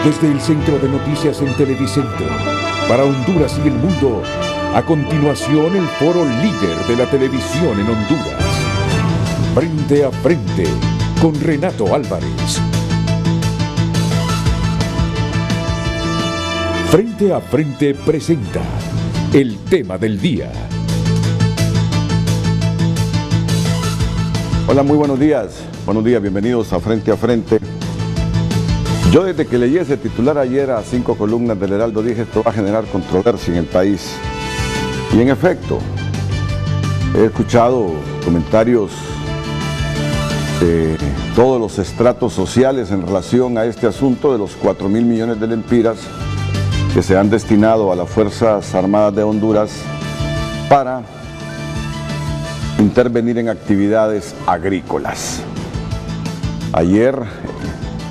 Desde el Centro de Noticias en Televicentro, para Honduras y el mundo, a continuación el foro líder de la televisión en Honduras. Frente a frente, con Renato Álvarez. Frente a frente presenta el tema del día. Hola, muy buenos días. Buenos días, bienvenidos a Frente a Frente. Yo desde que leí ese titular ayer a 5 columnas del Heraldo dije esto va a generar controversia en el país. Y en efecto, he escuchado comentarios de todos los estratos sociales en relación a este asunto de los 4.000 millones de lempiras que se han destinado a las Fuerzas Armadas de Honduras para intervenir en actividades agrícolas. Ayer,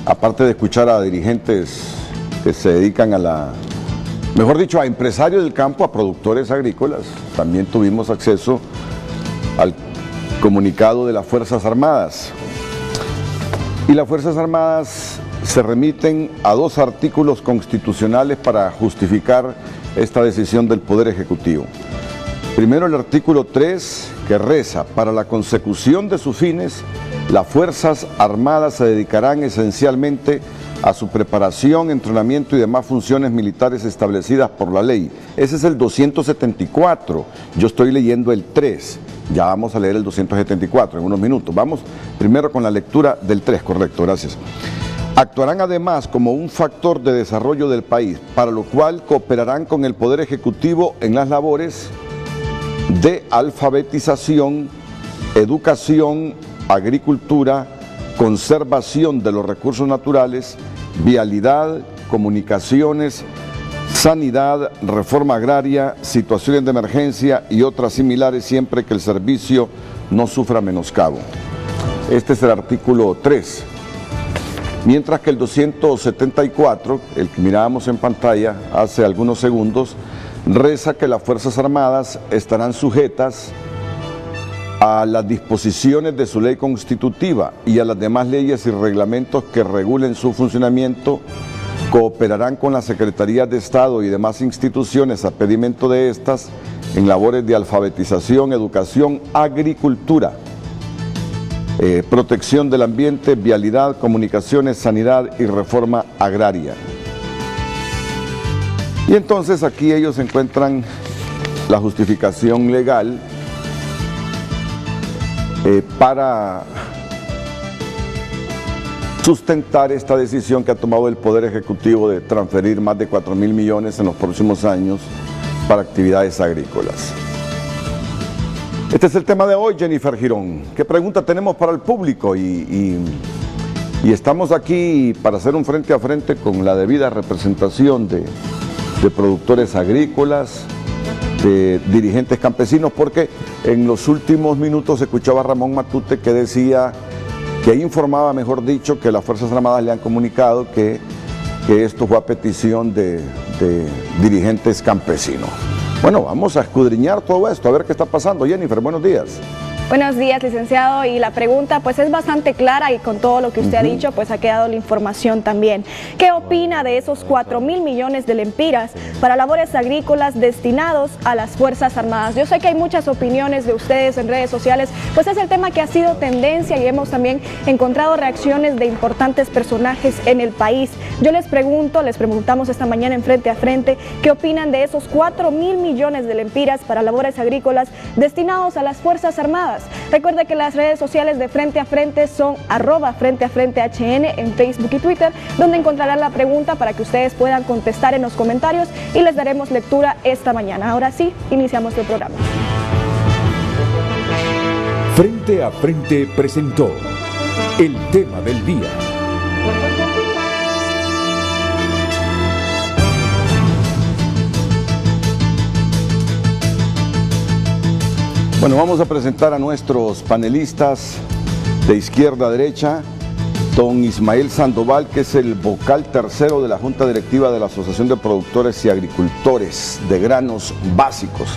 aparte de escuchar a dirigentes que se dedican a a empresarios del campo, a productores agrícolas, también tuvimos acceso al comunicado de las Fuerzas Armadas. Y las Fuerzas Armadas se remiten a 2 artículos constitucionales para justificar esta decisión del Poder Ejecutivo. Primero, el artículo 3, que reza: para la consecución de sus fines, las Fuerzas Armadas se dedicarán esencialmente a su preparación, entrenamiento y demás funciones militares establecidas por la ley. Ese es el 274, yo estoy leyendo el 3, ya vamos a leer el 274 en unos minutos. Vamos primero con la lectura del 3, correcto, gracias. Actuarán además como un factor de desarrollo del país, para lo cual cooperarán con el Poder Ejecutivo en las labores de alfabetización, educación, agricultura, conservación de los recursos naturales, vialidad, comunicaciones, sanidad, reforma agraria, situaciones de emergencia y otras similares, siempre que el servicio no sufra menoscabo. Este es el artículo 3. Mientras que el 274, el que mirábamos en pantalla hace algunos segundos, reza que las Fuerzas Armadas estarán sujetas a las disposiciones de su ley constitutiva y a las demás leyes y reglamentos que regulen su funcionamiento, cooperarán con las Secretarías de Estado y demás instituciones a pedimento de estas en labores de alfabetización, educación, agricultura, protección del ambiente, vialidad, comunicaciones, sanidad y reforma agraria. Y entonces aquí ellos encuentran la justificación legal para sustentar esta decisión que ha tomado el Poder Ejecutivo de transferir más de 4.000 millones en los próximos años para actividades agrícolas. Este es el tema de hoy, Jennifer Girón. ¿Qué pregunta tenemos para el público? Y estamos aquí para hacer un frente a frente con la debida representación de productores agrícolas, de dirigentes campesinos, porque en los últimos minutos escuchaba a Ramón Matute que decía, que informaba, mejor dicho, que las Fuerzas Armadas le han comunicado que esto fue a petición de dirigentes campesinos. Bueno, vamos a escudriñar todo esto, a ver qué está pasando. Jennifer, buenos días. Buenos días, licenciado, y la pregunta pues es bastante clara y con todo lo que usted ha dicho pues ha quedado la información también. ¿Qué opina de esos 4.000 millones de lempiras para labores agrícolas destinados a las Fuerzas Armadas? Yo sé que hay muchas opiniones de ustedes en redes sociales, pues es el tema que ha sido tendencia y hemos también encontrado reacciones de importantes personajes en el país. Yo les preguntamos esta mañana en Frente a Frente, ¿qué opinan de esos 4.000 millones de lempiras para labores agrícolas destinados a las Fuerzas Armadas? Recuerde que las redes sociales de Frente a Frente son @FrenteAFrenteHN en Facebook y Twitter, donde encontrarán la pregunta para que ustedes puedan contestar en los comentarios y les daremos lectura esta mañana. Ahora sí, iniciamos el programa. Frente a Frente presentó el tema del día. Bueno, vamos a presentar a nuestros panelistas de izquierda a derecha. Don Ismael Sandoval, que es el vocal tercero de la Junta Directiva de la Asociación de Productores y Agricultores de Granos Básicos.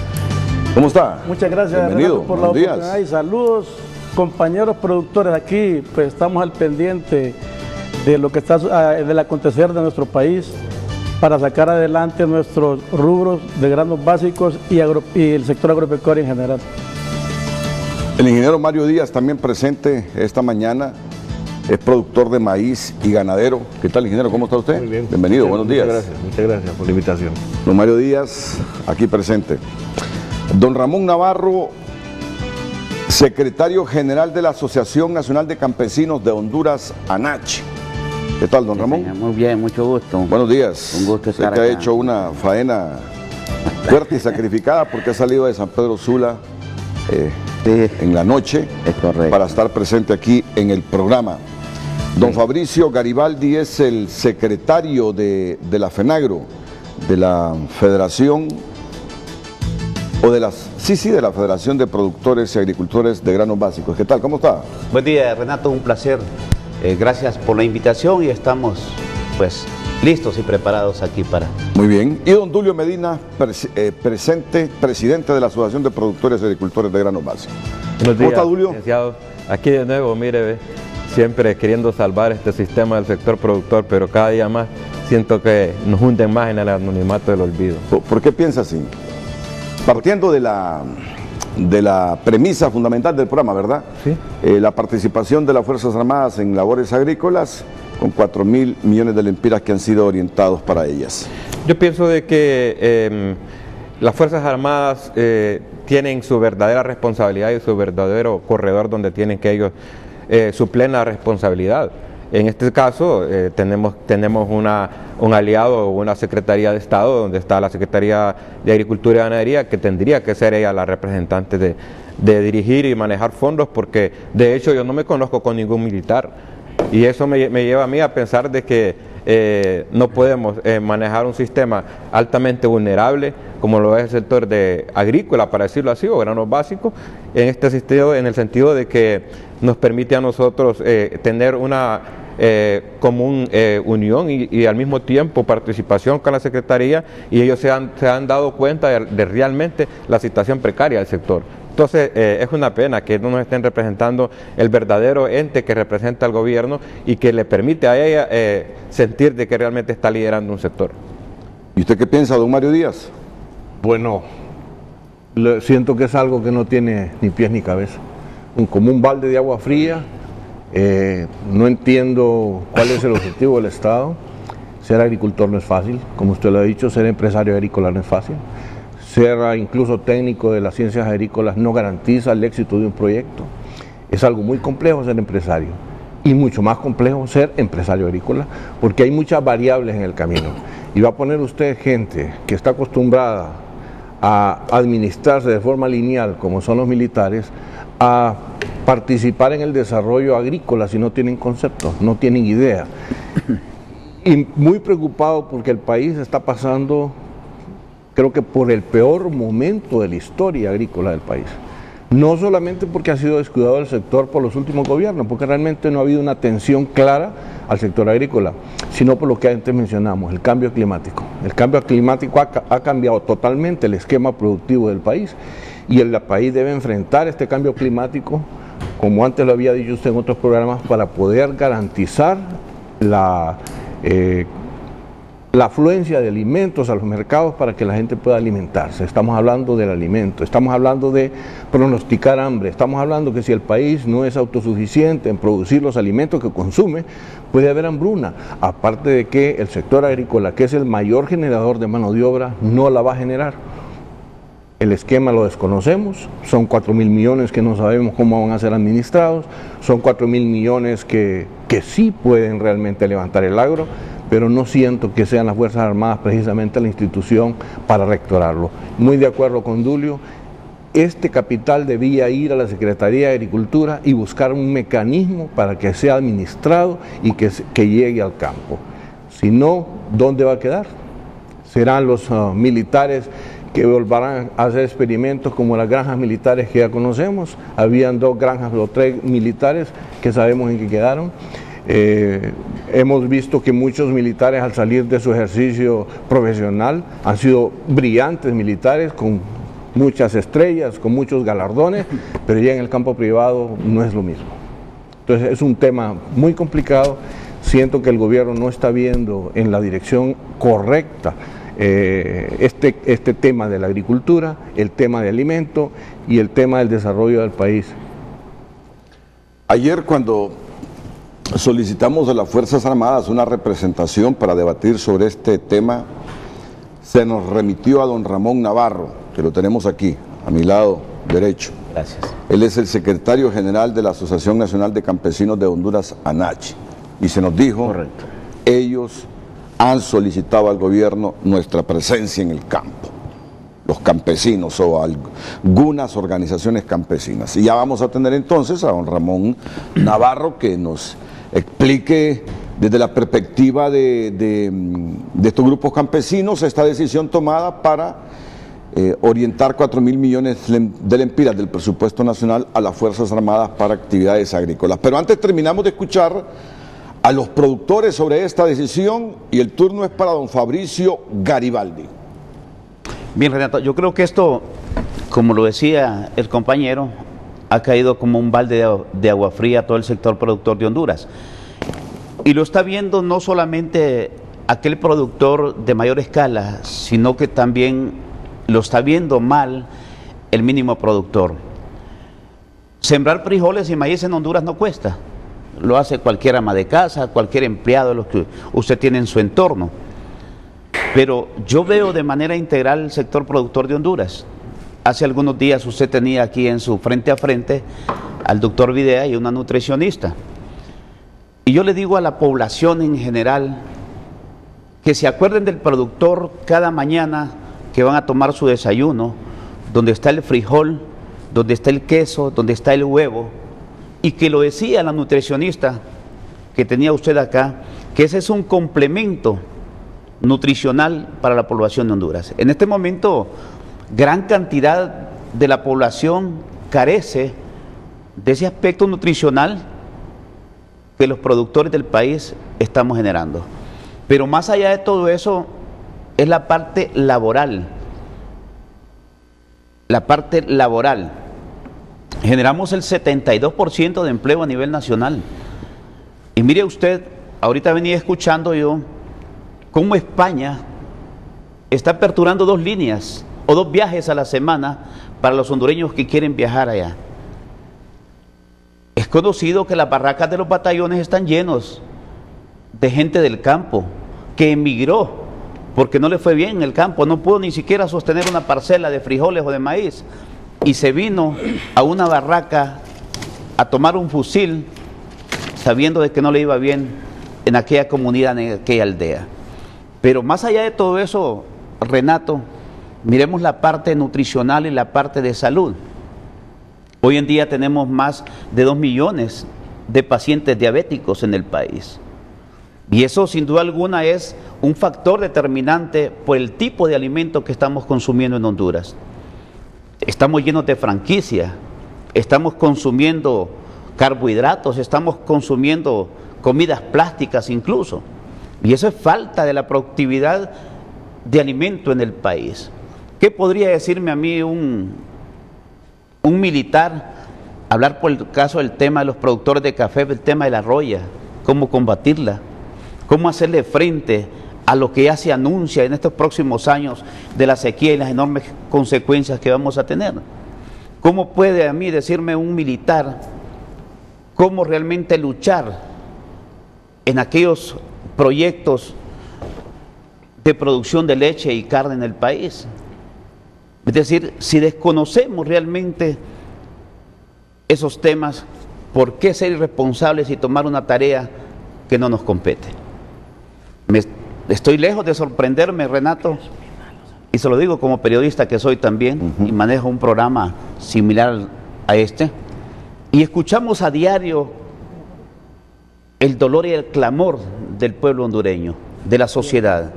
¿Cómo está? Muchas gracias, bienvenido, por la oportunidad y saludos, compañeros productores. Aquí pues estamos al pendiente de lo que está del acontecer de nuestro país para sacar adelante nuestros rubros de granos básicos y el sector agropecuario en general. El ingeniero Mario Díaz, también presente esta mañana, es productor de maíz y ganadero. ¿Qué tal, ingeniero? ¿Cómo está usted? Muy bien. Bienvenido, buenos días. Muchas gracias por la invitación. Don Mario Díaz, aquí presente. Don Ramón Navarro, secretario general de la Asociación Nacional de Campesinos de Honduras, ANACH. ¿Qué tal, don Ramón? Muy bien, mucho gusto. Buenos días. Un gusto estar Sé que ha acá. hecho una faena fuerte y sacrificada porque ha salido de San Pedro Sula en la noche Es correcto. para estar presente aquí en el programa. Don Fabricio Garibaldi es el secretario de la FENAGRO, de la Federación, o de de la Federación de Productores y Agricultores de Granos Básicos. ¿Qué tal? ¿Cómo está? Buen día, Renato, un placer. Gracias por la invitación y estamos pues listos y preparados aquí para... Muy bien. Y don Dulio Medina, presidente de la Asociación de Productores y Agricultores de Granos Básicos. Buenos ¿Cómo días, está, Dulio? licenciado. Aquí de nuevo, mire, ve, siempre queriendo salvar este sistema del sector productor, pero cada día más siento que nos hunden más en el anonimato del olvido. ¿Por qué piensa así? Partiendo de la premisa fundamental del programa, ¿verdad? Sí. La participación de las Fuerzas Armadas en labores agrícolas con 4.000 millones de lempiras que han sido orientados para ellas. Yo pienso de que las Fuerzas Armadas tienen su verdadera responsabilidad y su verdadero corredor donde tienen que ellos su plena responsabilidad. En este caso tenemos un aliado o una Secretaría de Estado donde está la Secretaría de Agricultura y Ganadería, que tendría que ser ella la representante de dirigir y manejar fondos, porque de hecho yo no me conozco con ningún militar y eso me lleva a mí a pensar de que no podemos manejar un sistema altamente vulnerable como lo es el sector agrícola, para decirlo así, o granos básicos, en este sentido, en el sentido de que nos permite a nosotros tener una común unión y al mismo tiempo participación con la Secretaría, y ellos se han dado cuenta de realmente la situación precaria del sector. Entonces es una pena que no nos estén representando el verdadero ente que representa al gobierno y que le permite a ella sentir de que realmente está liderando un sector. ¿Y usted qué piensa, don Mario Díaz? Bueno, siento que es algo que no tiene ni pies ni cabeza. Como un balde de agua fría. No entiendo cuál es el objetivo del Estado. Ser agricultor no es fácil, como usted lo ha dicho, ser empresario agrícola no es fácil. Ser incluso técnico de las ciencias agrícolas no garantiza el éxito de un proyecto. Es algo muy complejo ser empresario y mucho más complejo ser empresario agrícola porque hay muchas variables en el camino. Y va a poner usted gente que está acostumbrada a administrarse de forma lineal, como son los militares, a participar en el desarrollo agrícola si no tienen conceptos, no tienen idea. Y muy preocupado porque el país está pasando, creo que por el peor momento de la historia agrícola del país. No solamente porque ha sido descuidado el sector por los últimos gobiernos, porque realmente no ha habido una atención clara al sector agrícola, sino por lo que antes mencionamos, el cambio climático. El cambio climático ha cambiado totalmente el esquema productivo del país y el país debe enfrentar este cambio climático, como antes lo había dicho usted en otros programas, para poder garantizar la afluencia de alimentos a los mercados para que la gente pueda alimentarse. Estamos hablando del alimento, estamos hablando de pronosticar hambre, estamos hablando que si el país no es autosuficiente en producir los alimentos que consume, puede haber hambruna, aparte de que el sector agrícola, que es el mayor generador de mano de obra, no la va a generar. El esquema lo desconocemos, son 4.000 millones que no sabemos cómo van a ser administrados, son 4.000 millones que sí pueden realmente levantar el agro, pero no siento que sean las Fuerzas Armadas precisamente la institución para rectorarlo. Muy de acuerdo con Dulio, este capital debía ir a la Secretaría de Agricultura y buscar un mecanismo para que sea administrado y que llegue al campo. Si no, ¿dónde va a quedar? Serán los militares que volverán a hacer experimentos como las granjas militares que ya conocemos. Habían 2 granjas o 3 militares que sabemos en qué quedaron. Hemos visto que muchos militares al salir de su ejercicio profesional han sido brillantes militares con muchas estrellas, con muchos galardones, pero ya en el campo privado no es lo mismo. Entonces es un tema muy complicado. siento que el gobierno no está viendo en la dirección correcta este tema de la agricultura, el tema de alimento y el tema del desarrollo del país. Ayer, cuando solicitamos a las Fuerzas Armadas una representación para debatir sobre este tema, se nos remitió a don Ramón Navarro, que lo tenemos aquí, a mi lado derecho. Gracias. Él es el secretario general de la Asociación Nacional de Campesinos de Honduras, ANACH, y se nos dijo, correcto, ellos han solicitado al gobierno nuestra presencia en el campo, los campesinos o algunas organizaciones campesinas. Y ya vamos a tener entonces a don Ramón Navarro que nos explique desde la perspectiva de estos grupos campesinos esta decisión tomada para orientar 4.000 millones de lempiras del presupuesto nacional a las Fuerzas Armadas para actividades agrícolas. Pero antes terminamos de escuchar a los productores sobre esta decisión y el turno es para don Fabricio Garibaldi. Bien, Renato, yo creo que esto, como lo decía el compañero, ha caído como un balde de agua fría a todo el sector productor de Honduras. Y lo está viendo no solamente aquel productor de mayor escala, sino que también lo está viendo mal el mínimo productor. Sembrar frijoles y maíz en Honduras no cuesta. Lo hace cualquier ama de casa, cualquier empleado de los que usted tiene en su entorno. Pero yo veo de manera integral el sector productor de Honduras. Hace algunos días usted tenía aquí en su frente a frente al doctor Videa y una nutricionista. Y yo le digo a la población en general que se acuerden del productor cada mañana que van a tomar su desayuno, donde está el frijol, donde está el queso, donde está el huevo, y que lo decía la nutricionista que tenía usted acá, que ese es un complemento nutricional para la población de Honduras. En este momento, gran cantidad de la población carece de ese aspecto nutricional que los productores del país estamos generando. Pero más allá de todo eso, es la parte laboral. La parte laboral. Generamos el 72% de empleo a nivel nacional. Y mire usted, ahorita venía escuchando yo cómo España está aperturando 2 líneas o 2 viajes a la semana para los hondureños que quieren viajar allá. Es conocido que las barracas de los batallones están llenos de gente del campo que emigró porque no le fue bien en el campo, no pudo ni siquiera sostener una parcela de frijoles o de maíz y se vino a una barraca a tomar un fusil sabiendo de que no le iba bien en aquella comunidad, en aquella aldea. Pero más allá de todo eso, Renato, miremos la parte nutricional y la parte de salud. Hoy en día tenemos más de 2 millones de pacientes diabéticos en el país. Y eso sin duda alguna es un factor determinante por el tipo de alimento que estamos consumiendo en Honduras. Estamos llenos de franquicia, estamos consumiendo carbohidratos, estamos consumiendo comidas plásticas incluso. Y eso es falta de la productividad de alimento en el país. ¿Qué podría decirme a mí un militar, hablar por el caso del tema de los productores de café, el tema de la roya, cómo combatirla, cómo hacerle frente a lo que ya se anuncia en estos próximos años de la sequía y las enormes consecuencias que vamos a tener? ¿Cómo puede a mí decirme un militar cómo realmente luchar en aquellos proyectos de producción de leche y carne en el país? Es decir, si desconocemos realmente esos temas, ¿por qué ser irresponsables y tomar una tarea que no nos compete? Estoy lejos de sorprenderme, Renato, y se lo digo como periodista que soy también, y manejo un programa similar a este, y escuchamos a diario el dolor y el clamor del pueblo hondureño, de la sociedad.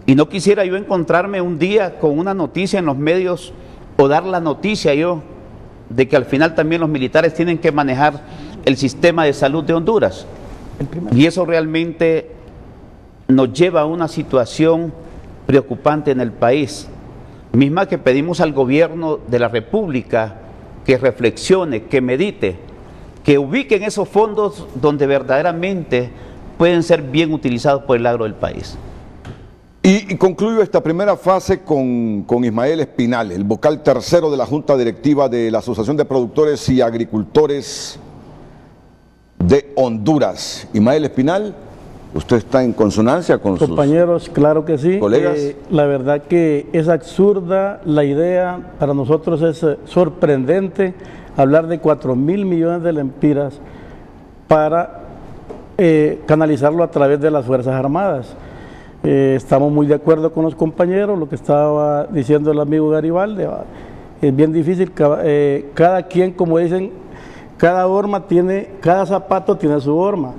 Y no quisiera yo encontrarme un día con una noticia en los medios o dar la noticia yo de que al final también los militares tienen que manejar el sistema de salud de Honduras. Y eso realmente nos lleva a una situación preocupante en el país, misma que pedimos al gobierno de la República que reflexione, que medite, que ubiquen esos fondos donde verdaderamente pueden ser bien utilizados por el agro del país. Y concluyo esta primera fase con Ismael Espinal, el vocal tercero de la Junta Directiva de la Asociación de Productores y Agricultores de Honduras. Ismael Espinal, ¿usted está en consonancia con sus compañeros? Claro que sí. colegas? La verdad que es absurda la idea, para nosotros es sorprendente hablar de 4.000 millones de lempiras para canalizarlo a través de las Fuerzas Armadas. Estamos muy de acuerdo con los compañeros, lo que estaba diciendo el amigo Garibaldi. Es bien difícil, cada quien, como dicen, cada zapato tiene su horma,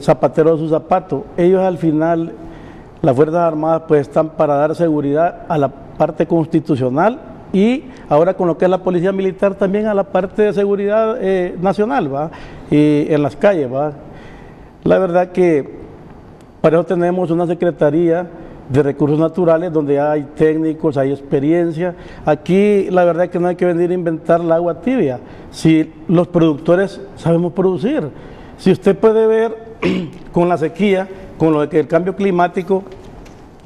zapatero de su zapato. Ellos al final, las Fuerzas Armadas, pues están para dar seguridad a la parte constitucional y ahora con lo que es la Policía Militar también a la parte de seguridad nacional, ¿va? Y en las calles, ¿va? La verdad que para eso tenemos una Secretaría de Recursos Naturales donde hay técnicos, hay experiencia. Aquí la verdad es que no hay que venir a inventar el agua tibia. Si los productores sabemos producir, si usted puede ver con la sequía, con lo que el cambio climático,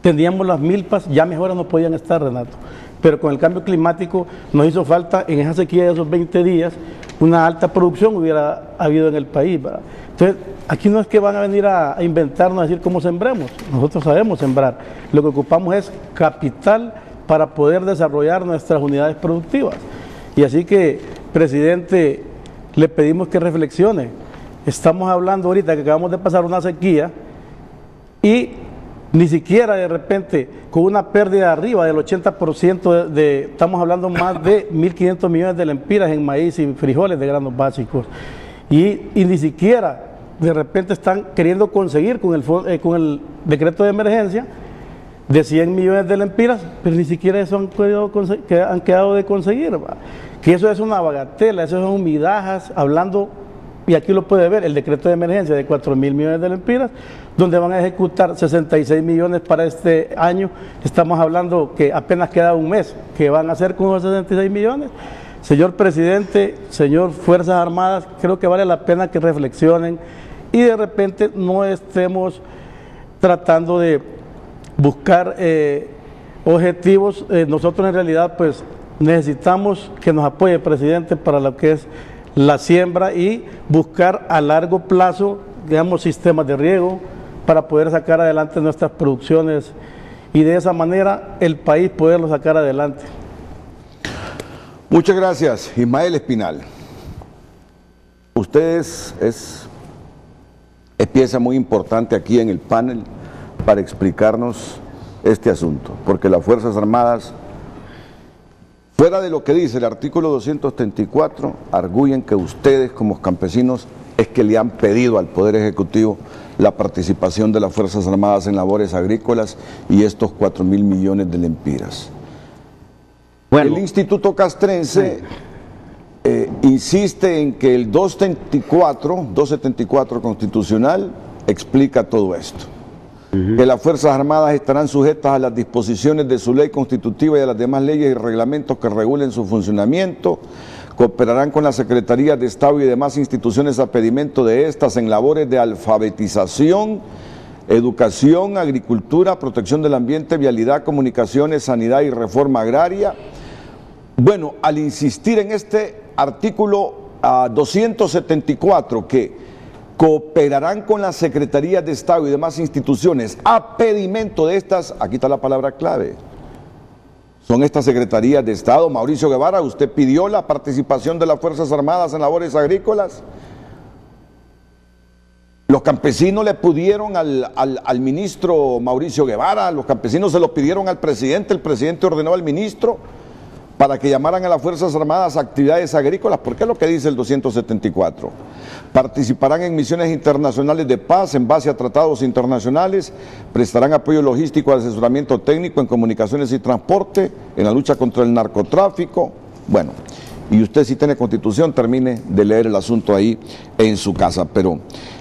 teníamos las milpas, ya mejores no podían estar, Renato. Pero con el cambio climático nos hizo falta en esa sequía de esos 20 días, una alta producción hubiera habido en el país, ¿verdad? Entonces, aquí no es que van a venir a inventarnos, a decir cómo sembremos, nosotros sabemos sembrar. Lo que ocupamos es capital para poder desarrollar nuestras unidades productivas. Y así que, presidente, le pedimos que reflexione. Estamos hablando ahorita que acabamos de pasar una sequía y ni siquiera de repente con una pérdida arriba del 80% estamos hablando más de 1.500 millones de lempiras en maíz y frijoles de granos básicos. Y ni siquiera de repente están queriendo conseguir con el decreto de emergencia de 100 millones de lempiras, pero ni siquiera eso han quedado de conseguir, ¿va? Que eso es una bagatela, eso son migajas, hablando, y aquí lo puede ver, el decreto de emergencia de 4.000 millones de lempiras, donde van a ejecutar 66 millones para este año. Estamos hablando que apenas queda un mes. ¿Qué van a hacer con esos 66 millones? Señor presidente, señor Fuerzas Armadas, creo que vale la pena que reflexionen y de repente no estemos tratando de buscar objetivos. Nosotros en realidad pues necesitamos que nos apoye el presidente para lo que es la siembra y buscar a largo plazo, digamos, sistemas de riego para poder sacar adelante nuestras producciones y de esa manera el país poderlo sacar adelante. Muchas gracias, Ismael Espinal. Usted es pieza muy importante aquí en el panel para explicarnos este asunto, porque las Fuerzas Armadas, fuera de lo que dice el artículo 234, arguyen que ustedes como campesinos es que le han pedido al Poder Ejecutivo la participación de las Fuerzas Armadas en labores agrícolas y estos 4.000 millones de lempiras. Bueno, el Instituto Castrense insiste en que el 274 constitucional explica todo esto. Que las Fuerzas Armadas estarán sujetas a las disposiciones de su ley constitutiva y a las demás leyes y reglamentos que regulen su funcionamiento, cooperarán con las Secretarías de Estado y demás instituciones a pedimento de estas en labores de alfabetización, educación, agricultura, protección del ambiente, vialidad, comunicaciones, sanidad y reforma agraria. Bueno, al insistir en este artículo 274 que cooperarán con las Secretarías de Estado y demás instituciones a pedimento de estas, aquí está la palabra clave, son estas Secretarías de Estado. Mauricio Guevara, ¿usted pidió la participación de las Fuerzas Armadas en labores agrícolas? Los campesinos le pidieron al ministro Mauricio Guevara, los campesinos se lo pidieron al presidente, el presidente ordenó al ministro para que llamaran a las Fuerzas Armadas a actividades agrícolas, porque es lo que dice el 274. Participarán en misiones internacionales de paz en base a tratados internacionales, prestarán apoyo logístico, asesoramiento técnico en comunicaciones y transporte, en la lucha contra el narcotráfico. Bueno, y usted si tiene constitución, termine de leer el asunto ahí en su casa. Pero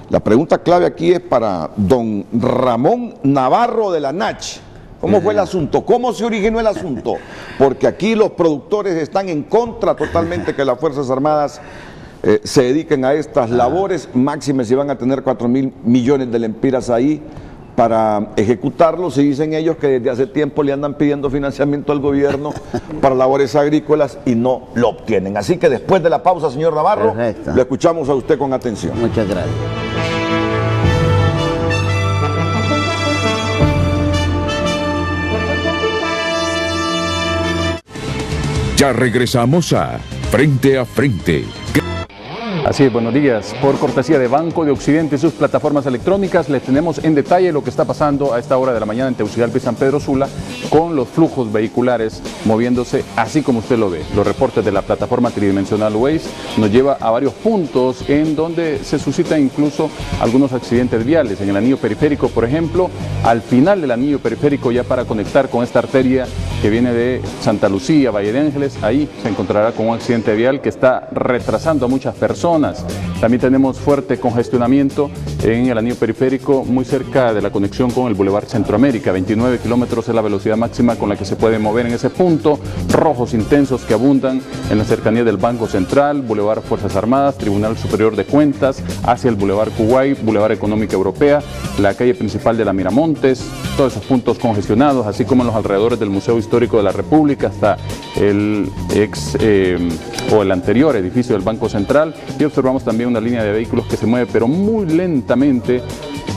la pregunta clave aquí es para don Ramón Navarro de la NACH. ¿Cómo fue el asunto? ¿Cómo se originó el asunto? Porque aquí los productores están en contra totalmente que las Fuerzas Armadas se dediquen a estas labores, máxime si van a tener 4.000 millones de lempiras ahí para ejecutarlos, y dicen ellos que desde hace tiempo le andan pidiendo financiamiento al gobierno para labores agrícolas y no lo obtienen. Así que después de la pausa, señor Navarro, Perfecto. lo escuchamos a usted con atención. Muchas gracias. Ya regresamos a Frente. Así es, buenos días. Por cortesía de Banco de Occidente y sus plataformas electrónicas, les tenemos en detalle lo que está pasando a esta hora de la mañana en Tegucigalpa y San Pedro Sula, con los flujos vehiculares moviéndose así como usted lo ve. Los reportes de la plataforma tridimensional Waze nos lleva a varios puntos en donde se suscitan incluso algunos accidentes viales. En el anillo periférico, por ejemplo, al final del anillo periférico, ya para conectar con esta arteria que viene de Santa Lucía, Valle de Ángeles, ahí se encontrará con un accidente vial que está retrasando a muchas personas. También tenemos fuerte congestionamiento en el anillo periférico, muy cerca de la conexión con el Boulevard Centroamérica. 29 kilómetros es la velocidad máxima con la que se puede mover en ese punto. Rojos intensos que abundan en la cercanía del Banco Central, Boulevard Fuerzas Armadas, Tribunal Superior de Cuentas, hacia el Boulevard Kuwait, Boulevard Económica Europea, la calle principal de la Miramontes, todos esos puntos congestionados, así como en los alrededores del Museo Histórico de la República, hasta el el anterior edificio del Banco Central, y observamos también una línea de vehículos que se mueve pero muy lentamente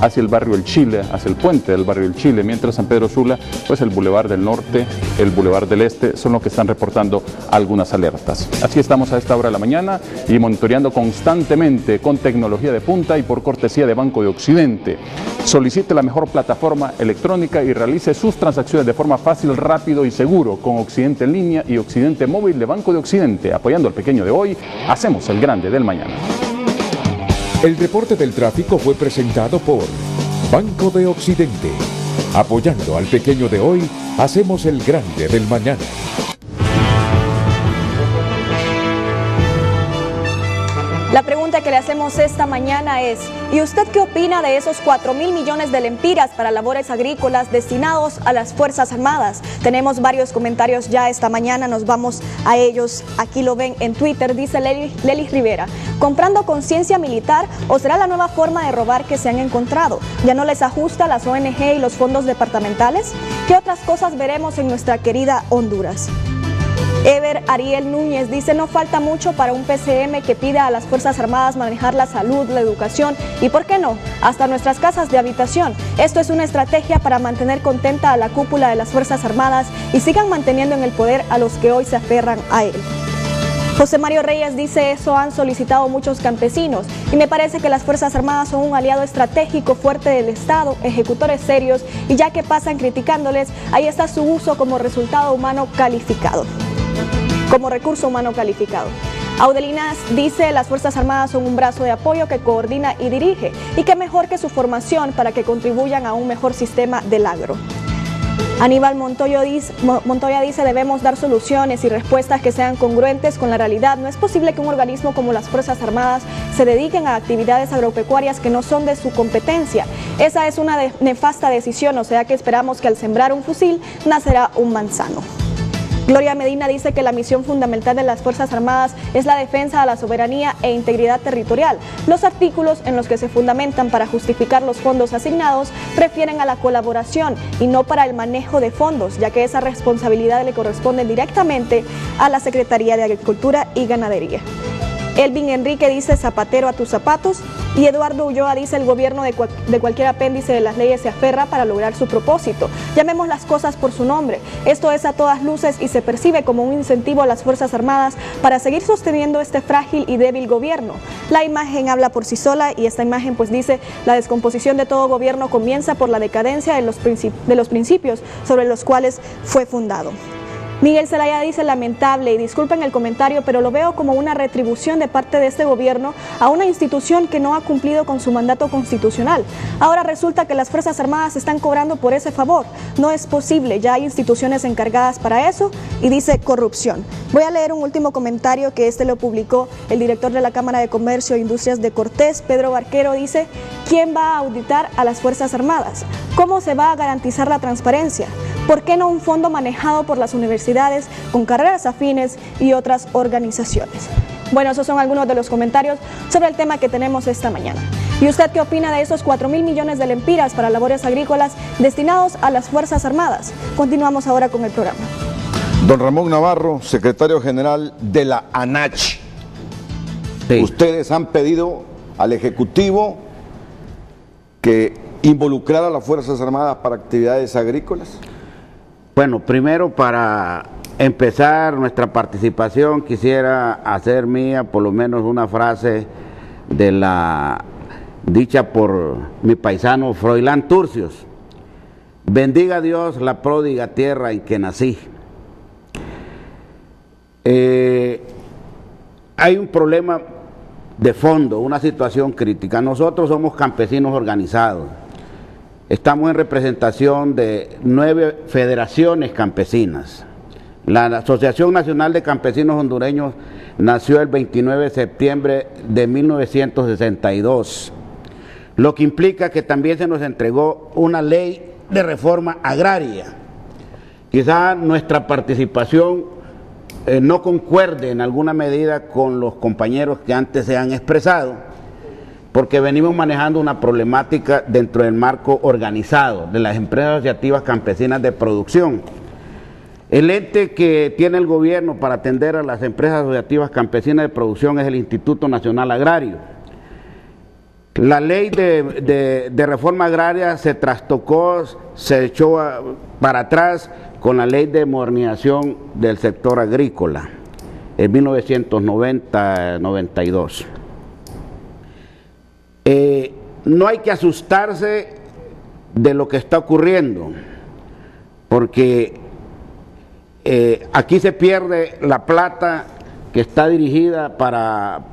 hacia el barrio El Chile, hacia el puente del barrio El Chile, mientras San Pedro Sula, pues el Boulevard del Norte, el Boulevard del Este son los que están reportando algunas alertas. Así estamos a esta hora de la mañana y monitoreando constantemente con tecnología de punta y por cortesía de Banco de Occidente. Solicite la mejor plataforma electrónica y realice sus transacciones de forma fácil, rápido y seguro con Occidente en línea y Occidente móvil de Banco de Occidente. Apoyando al pequeño de hoy, hacemos el grande del mañana. El reporte del tráfico fue presentado por Banco de Occidente. Apoyando al pequeño de hoy, hacemos el grande del mañana. La pregunta que le hacemos esta mañana es, ¿y usted qué opina de esos 4.000 millones de lempiras para labores agrícolas destinados a las Fuerzas Armadas? Tenemos varios comentarios ya esta mañana, nos vamos a ellos. Aquí lo ven en Twitter, dice Lelis Rivera. ¿Comprando conciencia militar o será la nueva forma de robar que se han encontrado? ¿Ya no les ajusta las ONG y los fondos departamentales? ¿Qué otras cosas veremos en nuestra querida Honduras? Ever Ariel Núñez dice, no falta mucho para un PCM que pida a las Fuerzas Armadas manejar la salud, la educación y, ¿por qué no?, hasta nuestras casas de habitación. Esto es una estrategia para mantener contenta a la cúpula de las Fuerzas Armadas y sigan manteniendo en el poder a los que hoy se aferran a él. José Mario Reyes dice, eso han solicitado muchos campesinos y me parece que las Fuerzas Armadas son un aliado estratégico fuerte del Estado, ejecutores serios, y ya que pasan criticándoles, ahí está su uso como resultado humano calificado. Como recurso humano calificado. Audelinas dice, las Fuerzas Armadas son un brazo de apoyo que coordina y dirige, y qué mejor que su formación para que contribuyan a un mejor sistema del agro. Aníbal Montoya dice, debemos dar soluciones y respuestas que sean congruentes con la realidad. No es posible que un organismo como las Fuerzas Armadas se dediquen a actividades agropecuarias que no son de su competencia. Esa es una nefasta decisión, o sea que esperamos que al sembrar un fusil nacerá un manzano. Gloria Medina dice que la misión fundamental de las Fuerzas Armadas es la defensa a la soberanía e integridad territorial. Los artículos en los que se fundamentan para justificar los fondos asignados refieren a la colaboración y no para el manejo de fondos, ya que esa responsabilidad le corresponde directamente a la Secretaría de Agricultura y Ganadería. Elvin Enrique dice, zapatero a tus zapatos. Y Eduardo Ulloa dice, el gobierno de cualquier apéndice de las leyes se aferra para lograr su propósito. Llamemos las cosas por su nombre. Esto es a todas luces y se percibe como un incentivo a las Fuerzas Armadas para seguir sosteniendo este frágil y débil gobierno. La imagen habla por sí sola y esta imagen pues dice, la descomposición de todo gobierno comienza por la decadencia de los principios sobre los cuales fue fundado. Miguel Zelaya dice, lamentable, y disculpen el comentario, pero lo veo como una retribución de parte de este gobierno a una institución que no ha cumplido con su mandato constitucional. Ahora resulta que las Fuerzas Armadas están cobrando por ese favor. No es posible, ya hay instituciones encargadas para eso, y dice corrupción. Voy a leer un último comentario que lo publicó el director de la Cámara de Comercio e Industrias de Cortés, Pedro Barquero, dice, ¿quién va a auditar a las Fuerzas Armadas? ¿Cómo se va a garantizar la transparencia? ¿Por qué no un fondo manejado por las universidades con carreras afines y otras organizaciones? Bueno, esos son algunos de los comentarios sobre el tema que tenemos esta mañana. ¿Y usted qué opina de esos 4.000 millones de lempiras para labores agrícolas destinados a las Fuerzas Armadas? Continuamos ahora con el programa. Don Ramón Navarro, secretario general de la ANACH. Sí. Ustedes han pedido al Ejecutivo que involucrara a las Fuerzas Armadas para actividades agrícolas. Bueno, primero, para empezar nuestra participación, quisiera hacer mía por lo menos una frase de la dicha por mi paisano Froilán Turcios: bendiga a Dios la pródiga tierra en que nací. Hay un problema de fondo, una situación crítica. Nosotros somos campesinos organizados. Estamos en representación de 9 federaciones campesinas. La Asociación Nacional de Campesinos Hondureños nació el 29 de septiembre de 1962, lo que implica que también se nos entregó una ley de reforma agraria. Quizá nuestra participación no concuerde en alguna medida con los compañeros que antes se han expresado, porque venimos manejando una problemática dentro del marco organizado de las empresas asociativas campesinas de producción. El ente que tiene el gobierno para atender a las empresas asociativas campesinas de producción es el Instituto Nacional Agrario. La ley de reforma agraria se trastocó, se echó para atrás con la ley de modernización del sector agrícola en 1990-92. No hay que asustarse de lo que está ocurriendo, porque aquí se pierde la plata que está dirigida para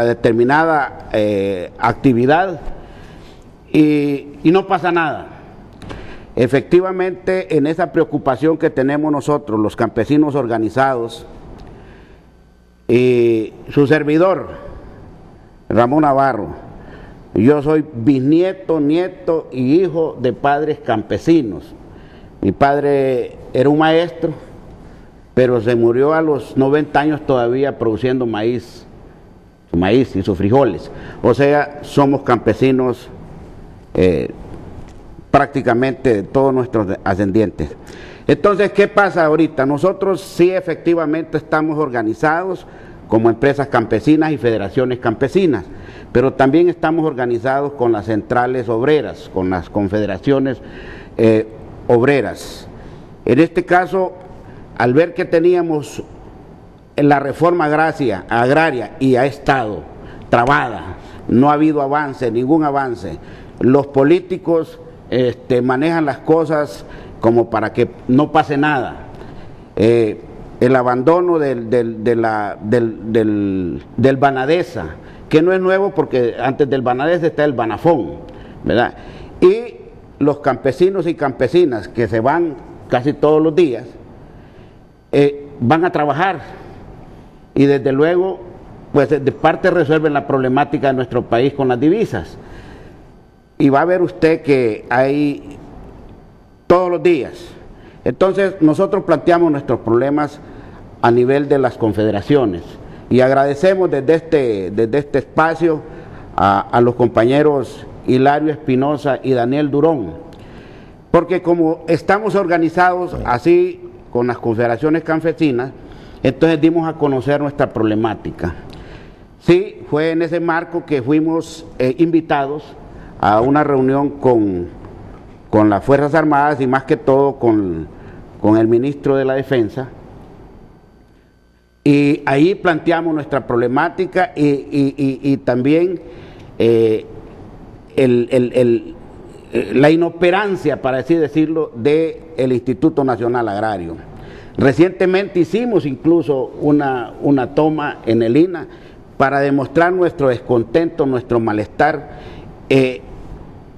determinada actividad y no pasa nada. Efectivamente, en esa preocupación que tenemos nosotros, los campesinos organizados, su servidor, Ramón Navarro, yo soy bisnieto, nieto y hijo de padres campesinos. Mi padre era un maestro, pero se murió a los 90 años todavía produciendo maíz y sus frijoles. O sea, somos campesinos prácticamente todos nuestros ascendientes. Entonces, ¿qué pasa ahorita? Nosotros sí efectivamente estamos organizados como empresas campesinas y federaciones campesinas, pero también estamos organizados con las centrales obreras, con las confederaciones obreras. En este caso, al ver que teníamos la reforma agraria y ha estado trabada, no ha habido avance, ningún avance, los políticos manejan las cosas como para que no pase nada. El abandono del Banadesa, que no es nuevo porque antes del Banadesa está el Banafón, ¿verdad? Y los campesinos y campesinas que se van casi todos los días, van a trabajar y desde luego pues de parte resuelven la problemática de nuestro país con las divisas. Y va a ver usted que hay todos los días. Entonces nosotros planteamos nuestros problemas a nivel de las confederaciones y agradecemos desde este espacio a los compañeros Hilario Espinosa y Daniel Durón, porque como estamos organizados así con las confederaciones campesinas, entonces dimos a conocer nuestra problemática. Sí, fue en ese marco que fuimos invitados a una reunión con las Fuerzas Armadas y más que todo con el ministro de la Defensa, y ahí planteamos nuestra problemática y también la inoperancia, para así decirlo, del Instituto Nacional Agrario. Recientemente hicimos incluso una toma en el INA para demostrar nuestro descontento, nuestro malestar,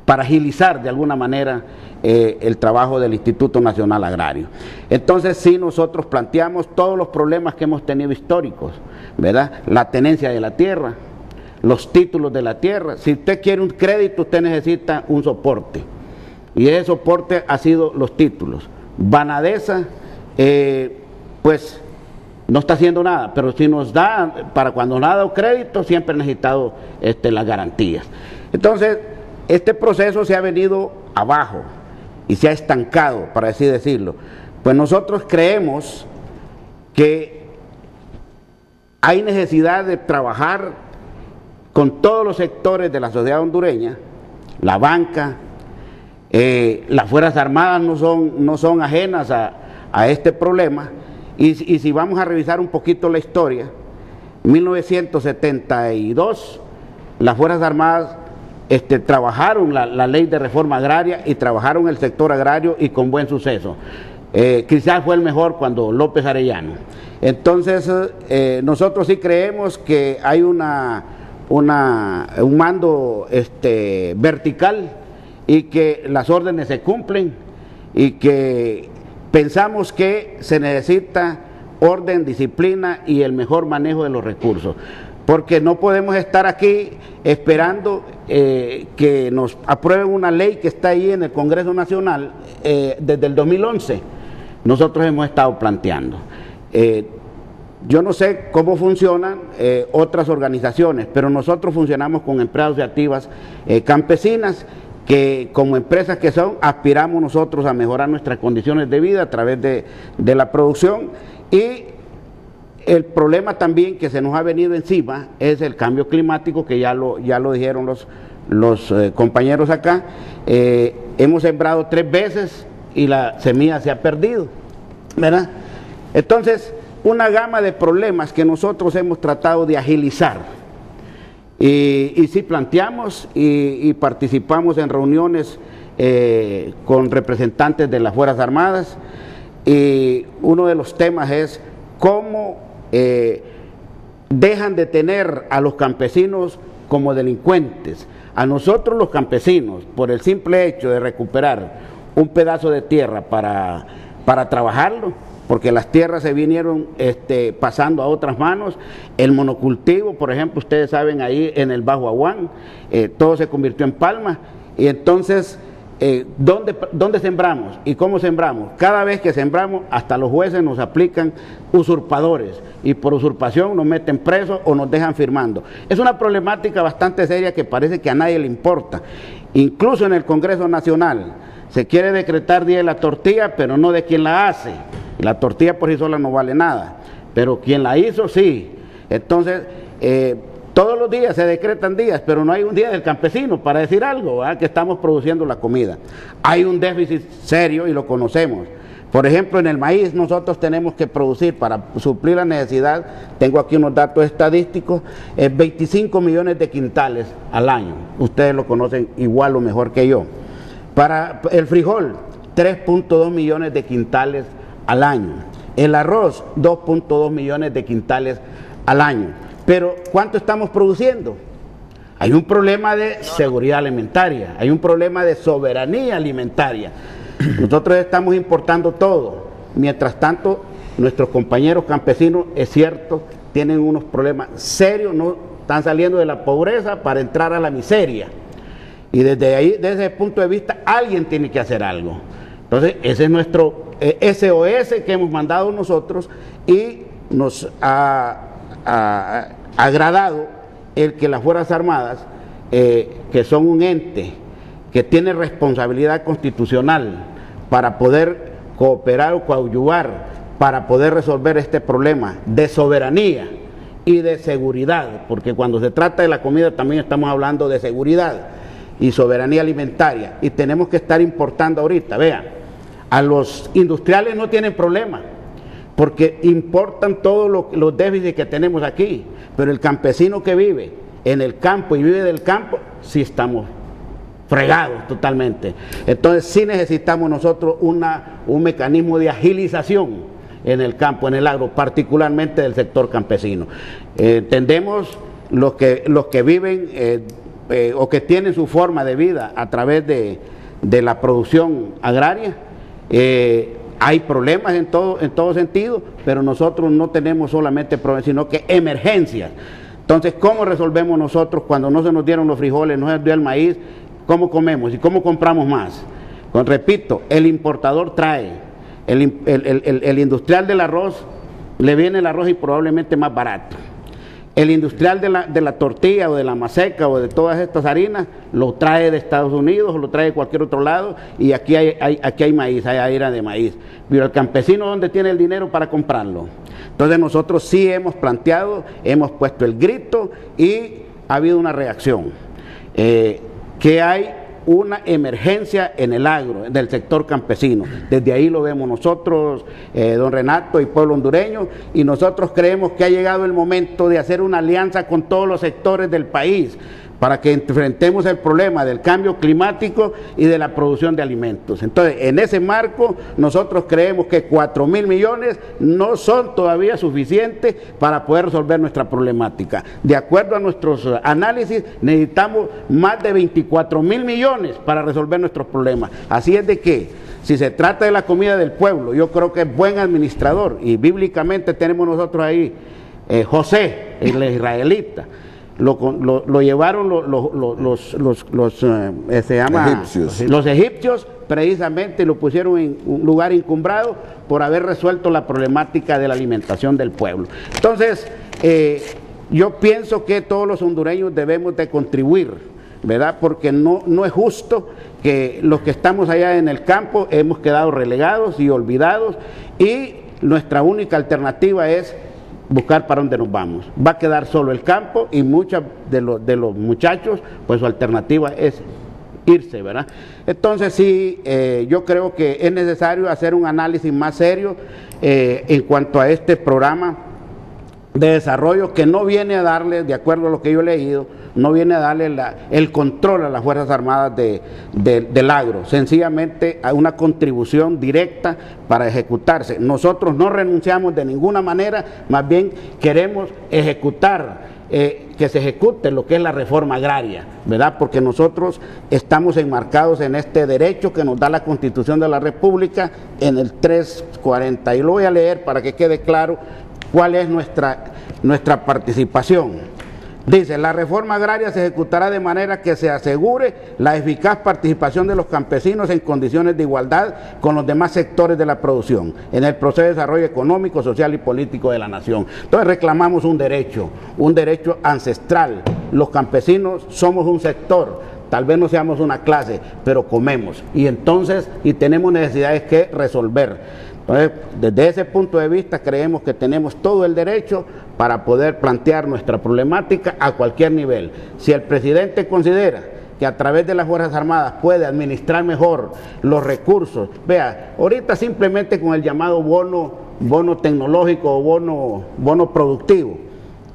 para agilizar de alguna manera el trabajo del Instituto Nacional Agrario. Entonces sí, nosotros planteamos todos los problemas que hemos tenido históricos, ¿verdad? La tenencia de la tierra, los títulos de la tierra. Si usted quiere un crédito, usted necesita un soporte, y ese soporte ha sido los títulos. Banadesa, pues no está haciendo nada, pero si nos da, para cuando nos ha dado crédito, siempre ha necesitado las garantías. Entonces, este proceso se ha venido abajo y se ha estancado, para así decirlo. Pues nosotros creemos que hay necesidad de trabajar con todos los sectores de la sociedad hondureña, la banca, las Fuerzas Armadas no son ajenas a este problema, y si vamos a revisar un poquito la historia, en 1972 las Fuerzas Armadas trabajaron la ley de reforma agraria y trabajaron el sector agrario y con buen suceso. Quizás fue el mejor cuando López Arellano. Entonces nosotros sí creemos que hay un mando vertical y que las órdenes se cumplen y que pensamos que se necesita orden, disciplina y el mejor manejo de los recursos, porque no podemos estar aquí esperando que nos aprueben una ley que está ahí en el Congreso Nacional desde el 2011. Nosotros hemos estado planteando. Yo no sé cómo funcionan otras organizaciones, pero nosotros funcionamos con empresas asociativas campesinas, que como empresas que son, aspiramos nosotros a mejorar nuestras condiciones de vida a través de la producción. Y el problema también que se nos ha venido encima es el cambio climático, que ya lo dijeron los compañeros acá. Hemos sembrado 3 veces y la semilla se ha perdido, ¿verdad? Entonces, una gama de problemas que nosotros hemos tratado de agilizar. Y sí planteamos y participamos en reuniones con representantes de las Fuerzas Armadas, y uno de los temas es cómo dejan de tener a los campesinos como delincuentes. A nosotros los campesinos, por el simple hecho de recuperar un pedazo de tierra para trabajarlo, porque las tierras se vinieron pasando a otras manos. El monocultivo, por ejemplo, ustedes saben, ahí en el Bajo Aguán, todo se convirtió en palma. Y entonces, ¿dónde sembramos y cómo sembramos? Cada vez que sembramos, hasta los jueces nos aplican usurpadores, y por usurpación nos meten presos o nos dejan firmando. Es una problemática bastante seria que parece que a nadie le importa. Incluso en el Congreso Nacional se quiere decretar Día de la Tortilla, pero no de quien la hace. La tortilla por sí sola no vale nada, pero quien la hizo sí. Entonces, todos los días se decretan días, pero no hay un día del campesino para decir algo, ¿verdad?, que estamos produciendo la comida. Hay un déficit serio y lo conocemos. Por ejemplo, en el maíz nosotros tenemos que producir para suplir la necesidad, tengo aquí unos datos estadísticos, 25 millones de quintales al año. Ustedes lo conocen igual o mejor que yo. Para el frijol, 3.2 millones de quintales al año. El arroz, 2.2 millones de quintales al año. Pero, ¿cuánto estamos produciendo? Hay un problema de seguridad alimentaria, hay un problema de soberanía alimentaria. Nosotros estamos importando todo. Mientras tanto, nuestros compañeros campesinos, es cierto, tienen unos problemas serios, no están saliendo de la pobreza para entrar a la miseria. Y desde ahí, desde ese punto de vista, alguien tiene que hacer algo. Entonces, ese es nuestro SOS que hemos mandado nosotros, y nos ha agradado el que las Fuerzas Armadas, que son un ente que tiene responsabilidad constitucional para poder cooperar o coadyuvar para poder resolver este problema de soberanía y de seguridad, porque cuando se trata de la comida también estamos hablando de seguridad y soberanía alimentaria, y tenemos que estar importando ahorita. Vean, a los industriales no tienen problema, porque importan todos los déficits que tenemos aquí, pero el campesino que vive en el campo y vive del campo, sí estamos fregados totalmente. Entonces sí necesitamos nosotros un mecanismo de agilización en el campo, en el agro, particularmente del sector campesino. Entendemos los que viven o que tienen su forma de vida a través de la producción agraria. Hay problemas en todo sentido, pero nosotros no tenemos solamente problemas, sino que emergencias. Entonces, ¿cómo resolvemos nosotros cuando no se nos dieron los frijoles, no se nos dio el maíz? ¿Cómo comemos y cómo compramos más? Repito, el importador trae, el industrial del arroz le viene el arroz y probablemente más barato. El industrial de la tortilla o de la maseca o de todas estas harinas lo trae de Estados Unidos o lo trae de cualquier otro lado, y aquí hay maíz, hay harina de maíz. Pero el campesino, ¿dónde tiene el dinero para comprarlo? Entonces nosotros sí hemos planteado, hemos puesto el grito y ha habido una reacción. Que hay una emergencia en el agro, del sector campesino. Desde ahí lo vemos nosotros, don Renato y pueblo hondureño, y nosotros creemos que ha llegado el momento de hacer una alianza con todos los sectores del país para que enfrentemos el problema del cambio climático y de la producción de alimentos. Entonces, en ese marco, nosotros creemos que 4.000 millones no son todavía suficientes para poder resolver nuestra problemática. De acuerdo a nuestros análisis, necesitamos más de 24.000 millones para resolver nuestros problemas. Así es de que, si se trata de la comida del pueblo, yo creo que es buen administrador, y bíblicamente tenemos nosotros ahí José, el israelita. Lo llevaron los egipcios, precisamente lo pusieron en un lugar encumbrado por haber resuelto la problemática de la alimentación del pueblo. Entonces, yo pienso que todos los hondureños debemos de contribuir, ¿verdad? Porque no es justo que los que estamos allá en el campo hemos quedado relegados y olvidados, y nuestra única alternativa es buscar para dónde nos vamos. Va a quedar solo el campo, y muchos de los muchachos, pues su alternativa es irse, ¿verdad? Entonces sí, yo creo que es necesario hacer un análisis más serio en cuanto a este programa de desarrollo, que no viene a darle, de acuerdo a lo que yo he leído, no viene a darle el control a las Fuerzas Armadas del agro, sencillamente a una contribución directa para ejecutarse. Nosotros no renunciamos de ninguna manera, más bien queremos ejecutar, que se ejecute lo que es la reforma agraria, ¿verdad? Porque nosotros estamos enmarcados en este derecho que nos da la Constitución de la República en el 340, y lo voy a leer para que quede claro cuál es nuestra participación. Dice: la reforma agraria se ejecutará de manera que se asegure la eficaz participación de los campesinos en condiciones de igualdad con los demás sectores de la producción en el proceso de desarrollo económico, social y político de la nación. Entonces reclamamos un derecho ancestral. Los campesinos somos un sector, tal vez no seamos una clase, pero comemos, y tenemos necesidades que resolver. Entonces, desde ese punto de vista, creemos que tenemos todo el derecho para poder plantear nuestra problemática a cualquier nivel. Si el presidente considera que a través de las Fuerzas Armadas puede administrar mejor los recursos, vea, ahorita simplemente con el llamado bono tecnológico o bono productivo,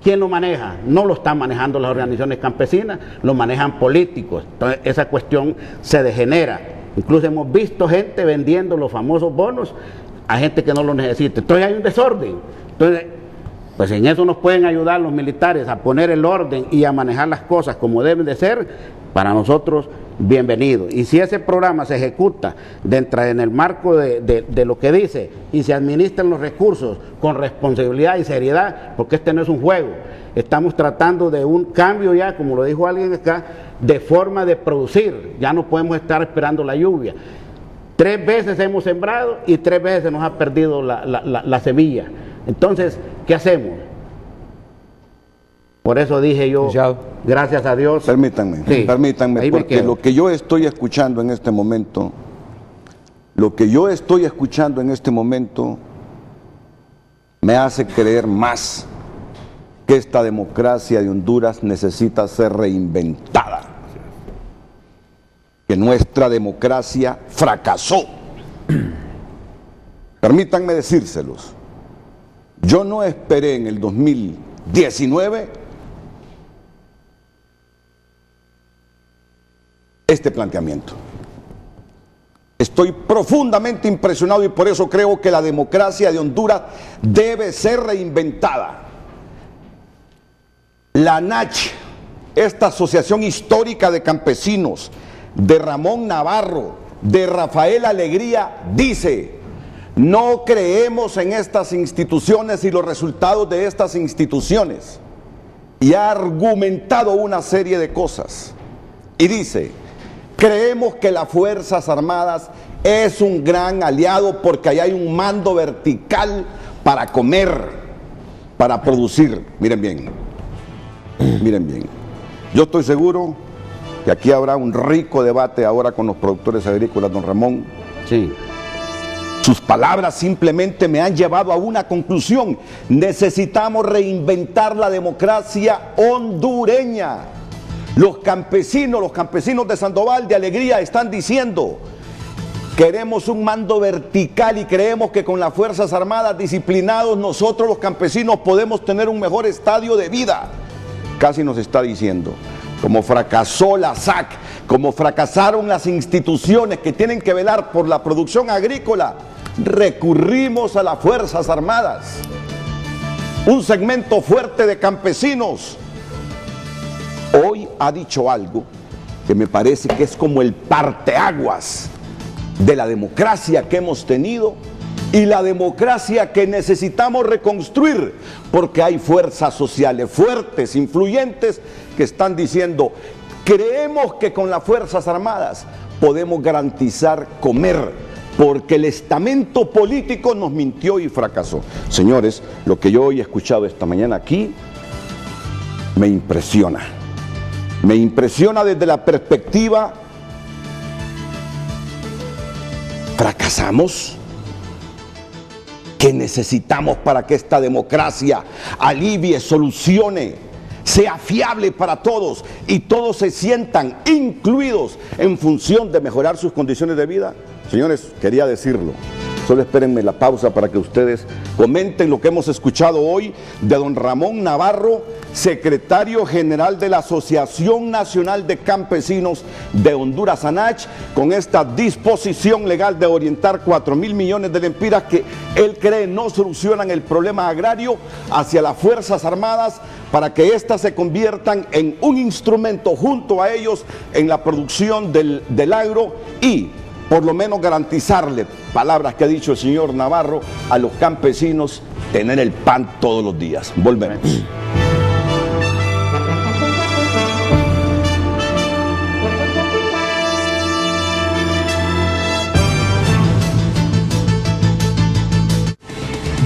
¿quién lo maneja? No lo están manejando las organizaciones campesinas, lo manejan políticos. Entonces, esa cuestión se degenera. Incluso hemos visto gente vendiendo los famosos bonos a gente que no lo necesita. Entonces hay un desorden. Entonces, pues en eso nos pueden ayudar los militares a poner el orden y a manejar las cosas como deben de ser. Para nosotros, bienvenido. Y si ese programa se ejecuta en el marco de lo que dice, y se administran los recursos con responsabilidad y seriedad, porque este no es un juego, estamos tratando de un cambio ya, como lo dijo alguien acá, de forma de producir. Ya no podemos estar esperando la lluvia. 3 veces hemos sembrado y 3 veces se nos ha perdido la semilla. Entonces, ¿qué hacemos? Por eso dije yo, gracias a Dios. Permítanme, porque lo que yo estoy escuchando en este momento, me hace creer más que esta democracia de Honduras necesita ser reinventada, que nuestra democracia fracasó. Permítanme decírselos, yo no esperé en el 2019 este planteamiento. Estoy profundamente impresionado, y por eso creo que la democracia de Honduras debe ser reinventada. La ANACH, esta asociación histórica de campesinos, de Ramón Navarro, de Rafael Alegría, dice: no creemos en estas instituciones y los resultados de estas instituciones, y ha argumentado una serie de cosas, y dice: creemos que las Fuerzas Armadas es un gran aliado porque ahí hay un mando vertical para comer, para producir. Miren bien, miren bien. Yo estoy seguro que aquí habrá un rico debate ahora con los productores agrícolas, don Ramón. Sí. Sus palabras simplemente me han llevado a una conclusión. Necesitamos reinventar la democracia hondureña. Los campesinos de Sandoval de Alegría están diciendo: queremos un mando vertical y creemos que con las Fuerzas Armadas disciplinados nosotros los campesinos podemos tener un mejor estadio de vida. Casi nos está diciendo, como fracasó la SAC, como fracasaron las instituciones que tienen que velar por la producción agrícola, recurrimos a las Fuerzas Armadas. Un segmento fuerte de campesinos hoy ha dicho algo que me parece que es como el parteaguas de la democracia que hemos tenido y la democracia que necesitamos reconstruir, porque hay fuerzas sociales fuertes, influyentes, que están diciendo: creemos que con las Fuerzas Armadas podemos garantizar comer, porque el estamento político nos mintió y fracasó. Señores, lo que yo hoy he escuchado esta mañana aquí me impresiona. Me impresiona desde la perspectiva: ¿fracasamos? ¿Qué necesitamos para que esta democracia alivie, solucione, sea fiable para todos y todos se sientan incluidos en función de mejorar sus condiciones de vida? Señores, quería decirlo. Solo espérenme la pausa para que ustedes comenten lo que hemos escuchado hoy de don Ramón Navarro, secretario general de la Asociación Nacional de Campesinos de Honduras, ANACH, con esta disposición legal de orientar 4.000 millones de lempiras que él cree no solucionan el problema agrario hacia las Fuerzas Armadas, para que éstas se conviertan en un instrumento junto a ellos en la producción del agro y por lo menos garantizarle, palabras que ha dicho el señor Navarro, a los campesinos tener el pan todos los días. Volvemos.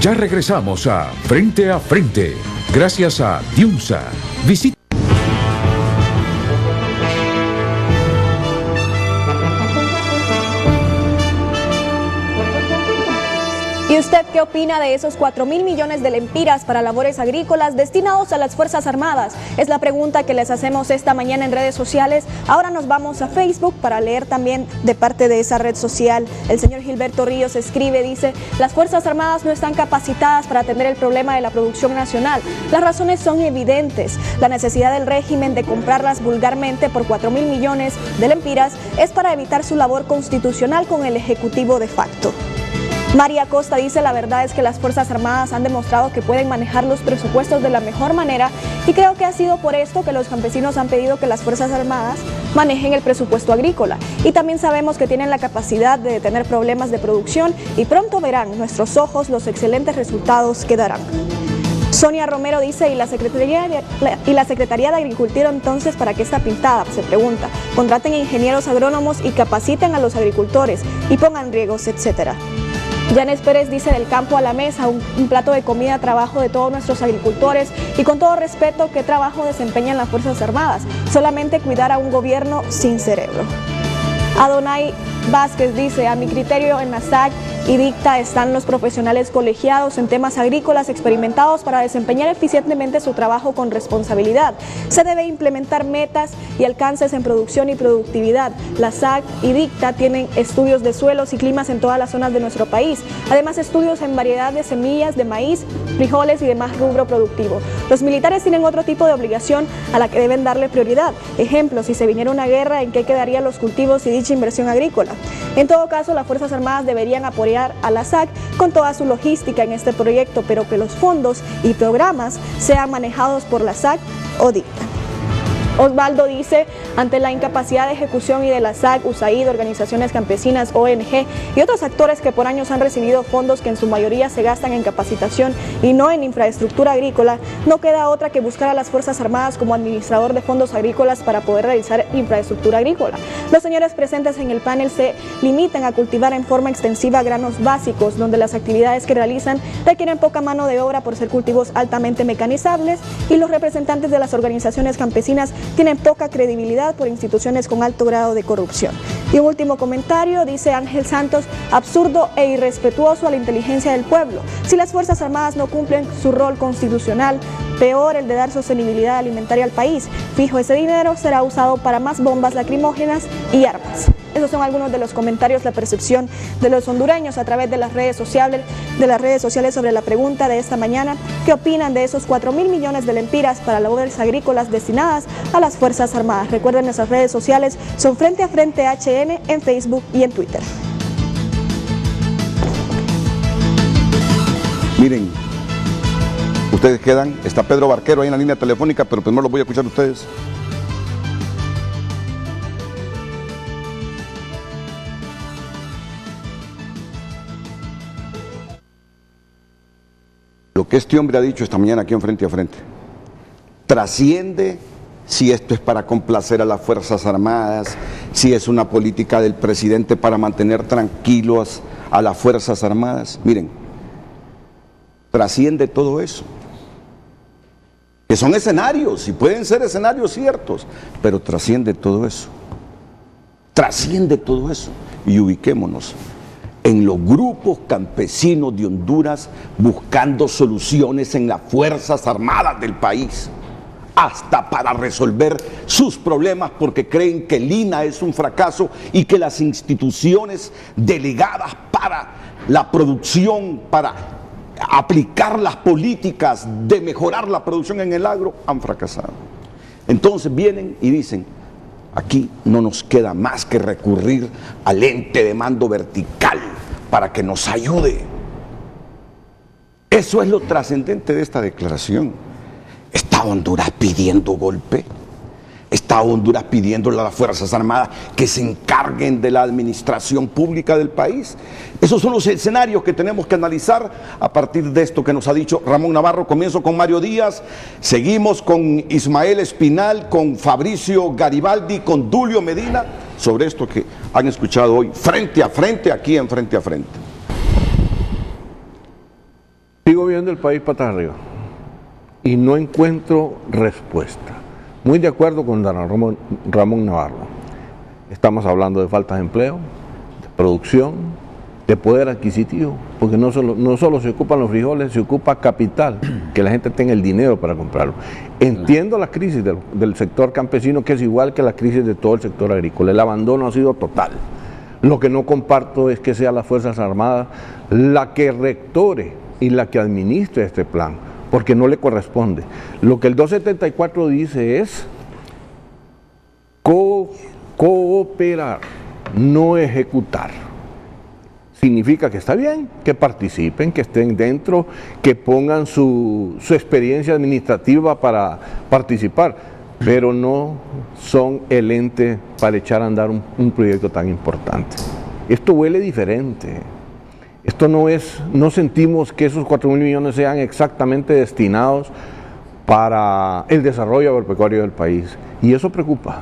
Ya regresamos a Frente, gracias a Diunsa. Visita. ¿Y usted qué opina de esos 4.000 millones de lempiras para labores agrícolas destinados a las Fuerzas Armadas? Es la pregunta que les hacemos esta mañana en redes sociales. Ahora nos vamos a Facebook para leer también de parte de esa red social. El señor Gilberto Ríos escribe, dice: las Fuerzas Armadas no están capacitadas para atender el problema de la producción nacional. Las razones son evidentes. La necesidad del régimen de comprarlas vulgarmente por 4.000 millones de lempiras es para evitar su labor constitucional con el Ejecutivo de facto. María Costa dice: la verdad es que las Fuerzas Armadas han demostrado que pueden manejar los presupuestos de la mejor manera y creo que ha sido por esto que los campesinos han pedido que las Fuerzas Armadas manejen el presupuesto agrícola. Y también sabemos que tienen la capacidad de detener problemas de producción y pronto verán nuestros ojos los excelentes resultados que darán. Sonia Romero dice: ¿y la Secretaría de Agricultura entonces para qué está pintada? Se pregunta. Contraten ingenieros agrónomos y capaciten a los agricultores y pongan riegos, etcétera. Yanes Pérez dice: del campo a la mesa, un plato de comida, trabajo de todos nuestros agricultores y con todo respeto, ¿qué trabajo desempeñan las Fuerzas Armadas? Solamente cuidar a un gobierno sin cerebro. Adonai Vázquez dice: a mi criterio en la SAC y DICTA están los profesionales colegiados en temas agrícolas experimentados para desempeñar eficientemente su trabajo con responsabilidad. Se debe implementar metas y alcances en producción y productividad. La SAC y DICTA tienen estudios de suelos y climas en todas las zonas de nuestro país, además estudios en variedad de semillas de maíz, frijoles y demás rubro productivo. Los militares tienen otro tipo de obligación a la que deben darle prioridad. Ejemplo, si se viniera una guerra, ¿en qué quedarían los cultivos y dicha inversión agrícola? En todo caso, las Fuerzas Armadas deberían apoyar a la SAC con toda su logística en este proyecto, pero que los fondos y programas sean manejados por la SAC o DICTA. Osvaldo dice, ante la incapacidad de ejecución y de la SAC, USAID, organizaciones campesinas, ONG y otros actores que por años han recibido fondos que en su mayoría se gastan en capacitación y no en infraestructura agrícola, no queda otra que buscar a las Fuerzas Armadas como administrador de fondos agrícolas para poder realizar infraestructura agrícola. Los señores presentes en el panel se limitan a cultivar en forma extensiva granos básicos, donde las actividades que realizan requieren poca mano de obra por ser cultivos altamente mecanizables, y los representantes de las organizaciones campesinas tienen poca credibilidad por instituciones con alto grado de corrupción. Y un último comentario, dice Ángel Santos, absurdo e irrespetuoso a la inteligencia del pueblo. Si las Fuerzas Armadas no cumplen su rol constitucional, peor el de dar sostenibilidad alimentaria al país. Fijo, ese dinero será usado para más bombas lacrimógenas y armas. Esos son algunos de los comentarios, la percepción de los hondureños a través de las redes sociales sobre la pregunta de esta mañana. ¿Qué opinan de esos 4.000 millones de lempiras para labores agrícolas destinadas a las Fuerzas Armadas? Recuerden, nuestras redes sociales son Frente a Frente HN en Facebook y en Twitter. Miren, ustedes quedan, está Pedro Barquero ahí en la línea telefónica, pero primero los voy a escuchar a ustedes. Lo que este hombre ha dicho esta mañana aquí en Frente a Frente trasciende si esto es para complacer a las Fuerzas Armadas, si es una política del presidente para mantener tranquilos a las Fuerzas Armadas. Miren, trasciende todo eso, que son escenarios y pueden ser escenarios ciertos, pero trasciende todo eso, y ubiquémonos en los grupos campesinos de Honduras buscando soluciones en las Fuerzas Armadas del país, hasta para resolver sus problemas, porque creen que el INA es un fracaso y que las instituciones delegadas para la producción, para aplicar las políticas de mejorar la producción en el agro, han fracasado. Entonces vienen y dicen, aquí no nos queda más que recurrir al ente de mando vertical para que nos ayude. Eso es lo trascendente de esta declaración. ¿Está Honduras pidiendo golpe? ¿Está Honduras pidiéndole a las Fuerzas Armadas que se encarguen de la administración pública del país? Esos son los escenarios que tenemos que analizar a partir de esto que nos ha dicho Ramón Navarro. Comienzo con Mario Díaz, seguimos con Ismael Espinal, con Fabricio Garibaldi, con Dulio Medina, sobre esto que han escuchado hoy Frente a Frente, aquí en Frente a Frente. Sigo viendo el país patas arriba y no encuentro respuesta. Muy de acuerdo con don Ramón Navarro. Estamos hablando de falta de empleo, de producción, de poder adquisitivo, porque no solo se ocupan los frijoles, se ocupa capital, que la gente tenga el dinero para comprarlo. Entiendo la crisis del sector campesino, que es igual que la crisis de todo el sector agrícola. El abandono ha sido total. Lo que no comparto es que sea las Fuerzas Armadas la que rectore y la que administre este plan, porque no le corresponde. Lo que el 274 dice es cooperar, no ejecutar. Significa que está bien, que participen, que estén dentro, que pongan su experiencia administrativa para participar, pero no son el ente para echar a andar un proyecto tan importante. Esto huele diferente. Esto no sentimos que esos 4.000 millones sean exactamente destinados para el desarrollo agropecuario del país. Y eso preocupa,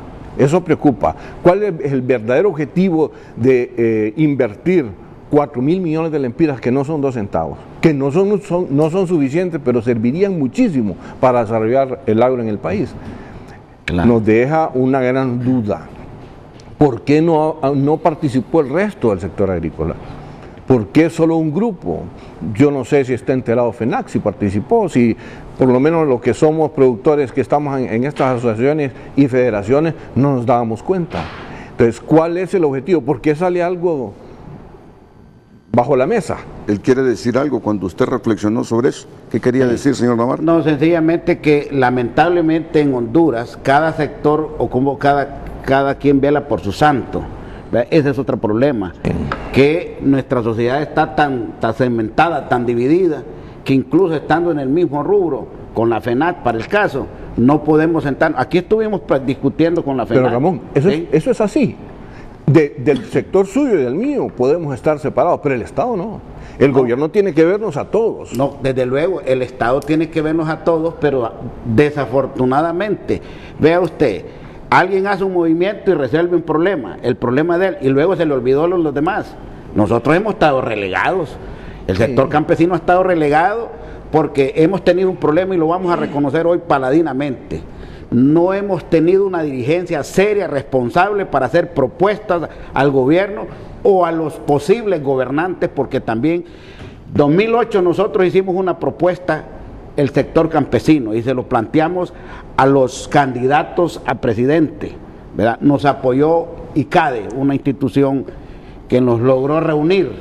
¿Cuál es el verdadero objetivo de invertir 4.000 millones de lempiras, que no son 2 centavos, que no son suficientes, pero servirían muchísimo para desarrollar el agro en el país? Claro. Nos deja una gran duda. ¿Por qué no participó el resto del sector agrícola? ¿Por qué solo un grupo? Yo no sé si está enterado FENAC, si participó, si por lo menos los que somos productores que estamos en estas asociaciones y federaciones no nos dábamos cuenta. Entonces, ¿cuál es el objetivo? ¿Por qué sale algo bajo la mesa? Él quiere decir algo cuando usted reflexionó sobre eso. ¿Qué quería decir, señor Navarro? No, sencillamente que lamentablemente en Honduras cada sector o como cada quien vela por su santo. Ese es otro problema, que nuestra sociedad está tan segmentada, tan dividida, que incluso estando en el mismo rubro, con la FENAC para el caso, no podemos sentarnos. Aquí estuvimos discutiendo con la FENAC. Pero Ramón, eso es así. Del sector suyo y del mío podemos estar separados, pero el Estado no. El gobierno tiene que vernos a todos. No, desde luego, el Estado tiene que vernos a todos, pero desafortunadamente, vea usted, alguien hace un movimiento y resuelve un problema, el problema de él, y luego se le olvidó a los demás. Nosotros hemos estado relegados, el sector campesino ha estado relegado porque hemos tenido un problema y lo vamos a reconocer hoy paladinamente. No hemos tenido una dirigencia seria, responsable para hacer propuestas al gobierno o a los posibles gobernantes, porque también 2008 nosotros hicimos una propuesta, el sector campesino, y se lo planteamos a los candidatos a presidente, ¿verdad? Nos apoyó ICADE, una institución que nos logró reunir,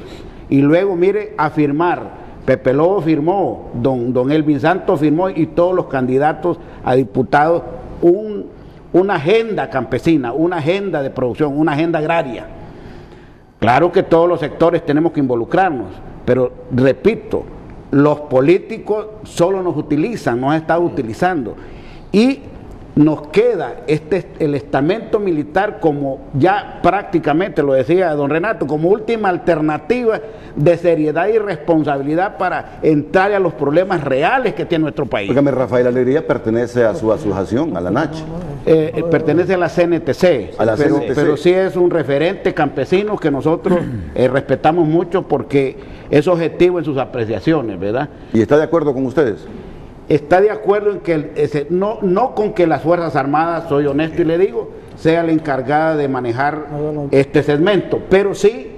y luego mire, a firmar. Pepe Lobo firmó, don Elvin Santos firmó, y todos los candidatos a diputados, una agenda campesina, una agenda de producción, una agenda agraria. Claro que todos los sectores tenemos que involucrarnos, pero repito, los políticos solo nos utilizan, nos han estado utilizando, y nos queda el estamento militar como ya prácticamente, lo decía don Renato, como última alternativa de seriedad y responsabilidad para entrar a los problemas reales que tiene nuestro país. Dígame, Rafael Alegría pertenece a su asociación, a la NACH. Pertenece a la CNTC, pero sí es un referente campesino que nosotros respetamos mucho porque es objetivo en sus apreciaciones, ¿verdad? ¿Y está de acuerdo con ustedes? Está de acuerdo en que no con que las Fuerzas Armadas, soy honesto y le digo, sea la encargada de manejar este segmento, pero sí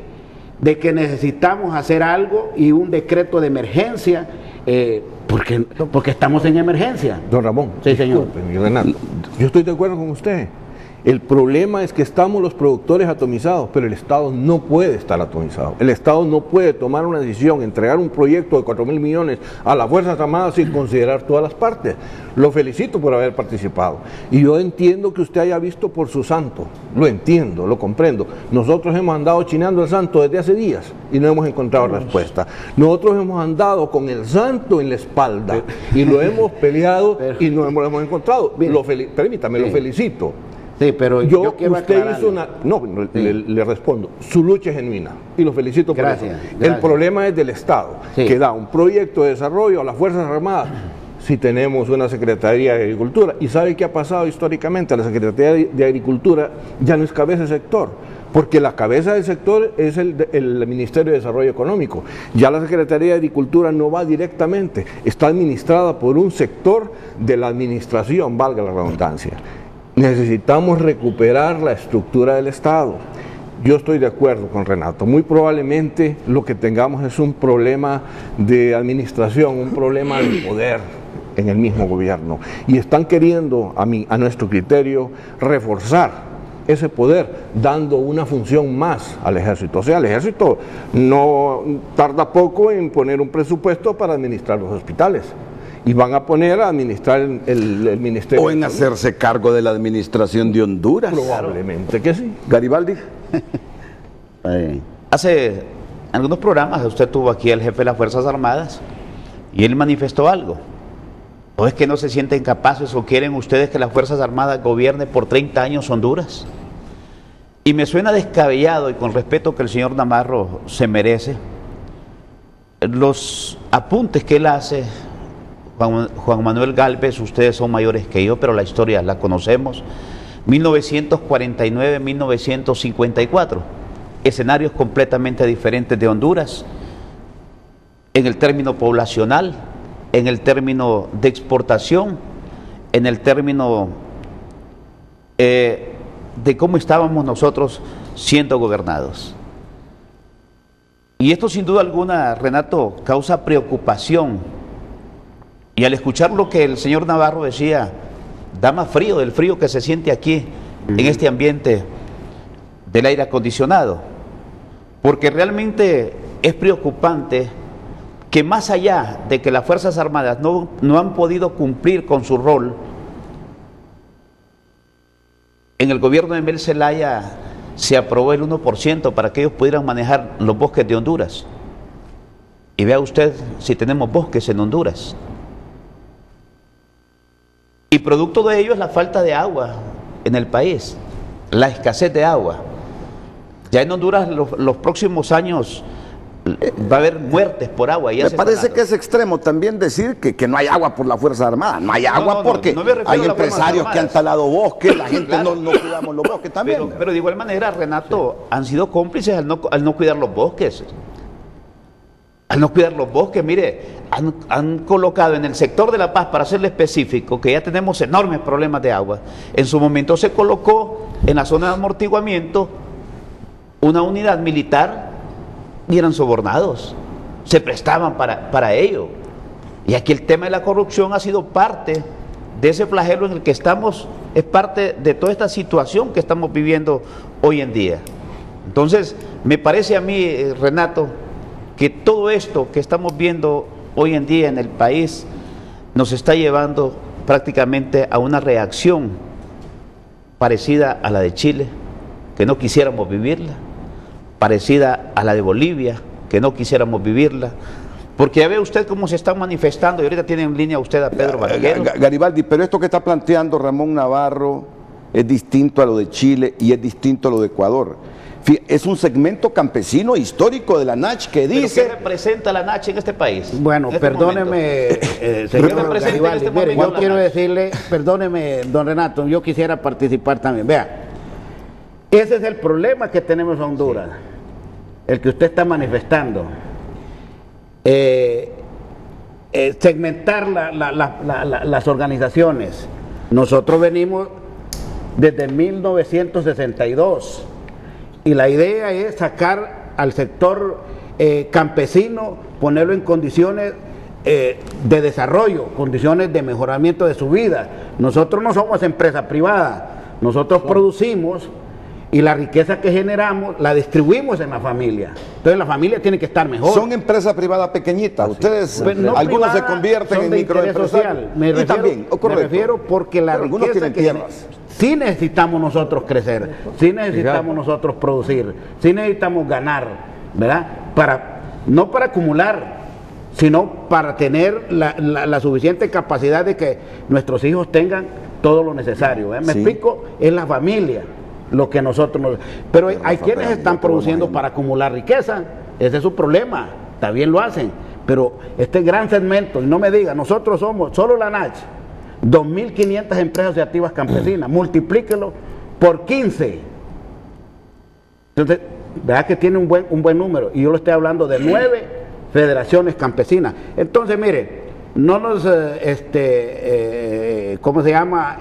de que necesitamos hacer algo y un decreto de emergencia, porque estamos en emergencia. Don Ramón, sí, señor. Disculpe, Renato, yo estoy de acuerdo con usted. El problema es que estamos los productores atomizados, pero el Estado no puede estar atomizado. El Estado no puede tomar una decisión, entregar un proyecto de 4.000 millones a las Fuerzas Armadas sin considerar todas las partes. Lo felicito por haber participado. Y yo entiendo que usted haya visto por su santo. Lo entiendo, lo comprendo. Nosotros hemos andado chineando el santo desde hace días y no hemos encontrado respuesta. Nosotros hemos andado con el santo en la espalda y lo hemos peleado y no lo hemos encontrado. Permítame, lo felicito. Sí, pero yo quiero usted hizo una... No, le respondo. Su lucha es genuina y lo felicito por eso. El problema es del Estado, que da un proyecto de desarrollo a las Fuerzas Armadas si tenemos una Secretaría de Agricultura. ¿Y sabe qué ha pasado históricamente? La Secretaría de Agricultura ya no es cabeza de sector, porque la cabeza del sector es el Ministerio de Desarrollo Económico. Ya la Secretaría de Agricultura no va directamente, está administrada por un sector de la administración, valga la redundancia. Necesitamos recuperar la estructura del Estado. Yo estoy de acuerdo con Renato. Muy probablemente lo que tengamos es un problema de administración, un problema de poder en el mismo gobierno. Y están queriendo, a nuestro criterio, reforzar ese poder, dando una función más al Ejército. O sea, el Ejército no tarda poco en poner un presupuesto para administrar los hospitales. Y van a poner a administrar el Ministerio. O en hacerse cargo de la administración de Honduras. Probablemente que sí. Garibaldi. Hace algunos programas usted tuvo aquí al jefe de las Fuerzas Armadas y él manifestó algo. ¿O es que no se sienten capaces o quieren ustedes que las Fuerzas Armadas gobiernen por 30 años Honduras? Y me suena descabellado, y con respeto que el señor Navarro se merece, los apuntes que él hace. Juan Manuel Gálvez, ustedes son mayores que yo, pero la historia la conocemos. 1949-1954, escenarios completamente diferentes de Honduras, en el término poblacional, en el término de exportación, en el término de cómo estábamos nosotros siendo gobernados. Y esto sin duda alguna, Renato, causa preocupación. Y al escuchar lo que el señor Navarro decía, da más frío del frío que se siente aquí, en este ambiente del aire acondicionado. Porque realmente es preocupante que más allá de que las Fuerzas Armadas no han podido cumplir con su rol, en el gobierno de Mel Zelaya se aprobó el 1% para que ellos pudieran manejar los bosques de Honduras. Y vea usted si tenemos bosques en Honduras. Y producto de ello es la falta de agua en el país, la escasez de agua. Ya en Honduras los próximos años va a haber muertes por agua. Me parece que es extremo también decir que no hay agua por la Fuerza Armada. No hay agua porque no me refiero hay a las empresarios Fuerzas que han talado bosques, la gente Claro. no cuidamos los bosques también. Pero de igual manera, Renato, han sido cómplices al no cuidar los bosques. Al no cuidar los bosques, mire, han colocado en el sector de La Paz, para serle específico, que ya tenemos enormes problemas de agua. En su momento se colocó en la zona de amortiguamiento una unidad militar y eran sobornados, se prestaban para ello. Y aquí el tema de la corrupción ha sido parte de ese flagelo en el que estamos, es parte de toda esta situación que estamos viviendo hoy en día. Entonces, me parece a mí, Renato, que todo esto que estamos viendo hoy en día en el país nos está llevando prácticamente a una reacción parecida a la de Chile, que no quisiéramos vivirla, parecida a la de Bolivia, que no quisiéramos vivirla, porque ya ve usted cómo se están manifestando, y ahorita tiene en línea usted a Pedro Barquero. Garibaldi, pero esto que está planteando Ramón Navarro es distinto a lo de Chile y es distinto a lo de Ecuador. Es un segmento campesino histórico de la NACH que dice... ¿Pero qué representa la NACH en este país? Bueno, en este perdóneme, ¿Qué señor representa en Garibaldi, este mire, momento yo la quiero NACH? decirle, perdóneme, don Renato, yo quisiera participar también. Vea, ese es el problema que tenemos en Honduras, el que usted está manifestando. Segmentar las organizaciones. Nosotros venimos desde 1962 y la idea es sacar al sector campesino, ponerlo en condiciones de desarrollo, condiciones de mejoramiento de su vida. Nosotros no somos empresa privada, nosotros producimos y la riqueza que generamos la distribuimos en la familia. Entonces la familia tiene que estar mejor. Son empresas privadas pequeñas. Ustedes, Pues no algunos se privadas, convierten son en de interés microempresarios. social. Me refiero porque la pero algunos riqueza tienen que tierras. sí necesitamos nosotros crecer, sí necesitamos nosotros producir, sí necesitamos ganar, ¿verdad? No para acumular, sino para tener la suficiente capacidad de que nuestros hijos tengan todo lo necesario. ¿Me explico? Es la familia lo que nosotros nos... Pero hay quienes están produciendo para acumular riqueza, ese es su problema, también lo hacen, pero este gran segmento, y no me diga, nosotros somos, solo la NACH, 2.500 empresas asociativas campesinas, multiplíquelo por 15. Entonces, verdad que tiene un buen número, y yo lo estoy hablando de 9 federaciones campesinas. Entonces, mire, no nos, ¿cómo se llama?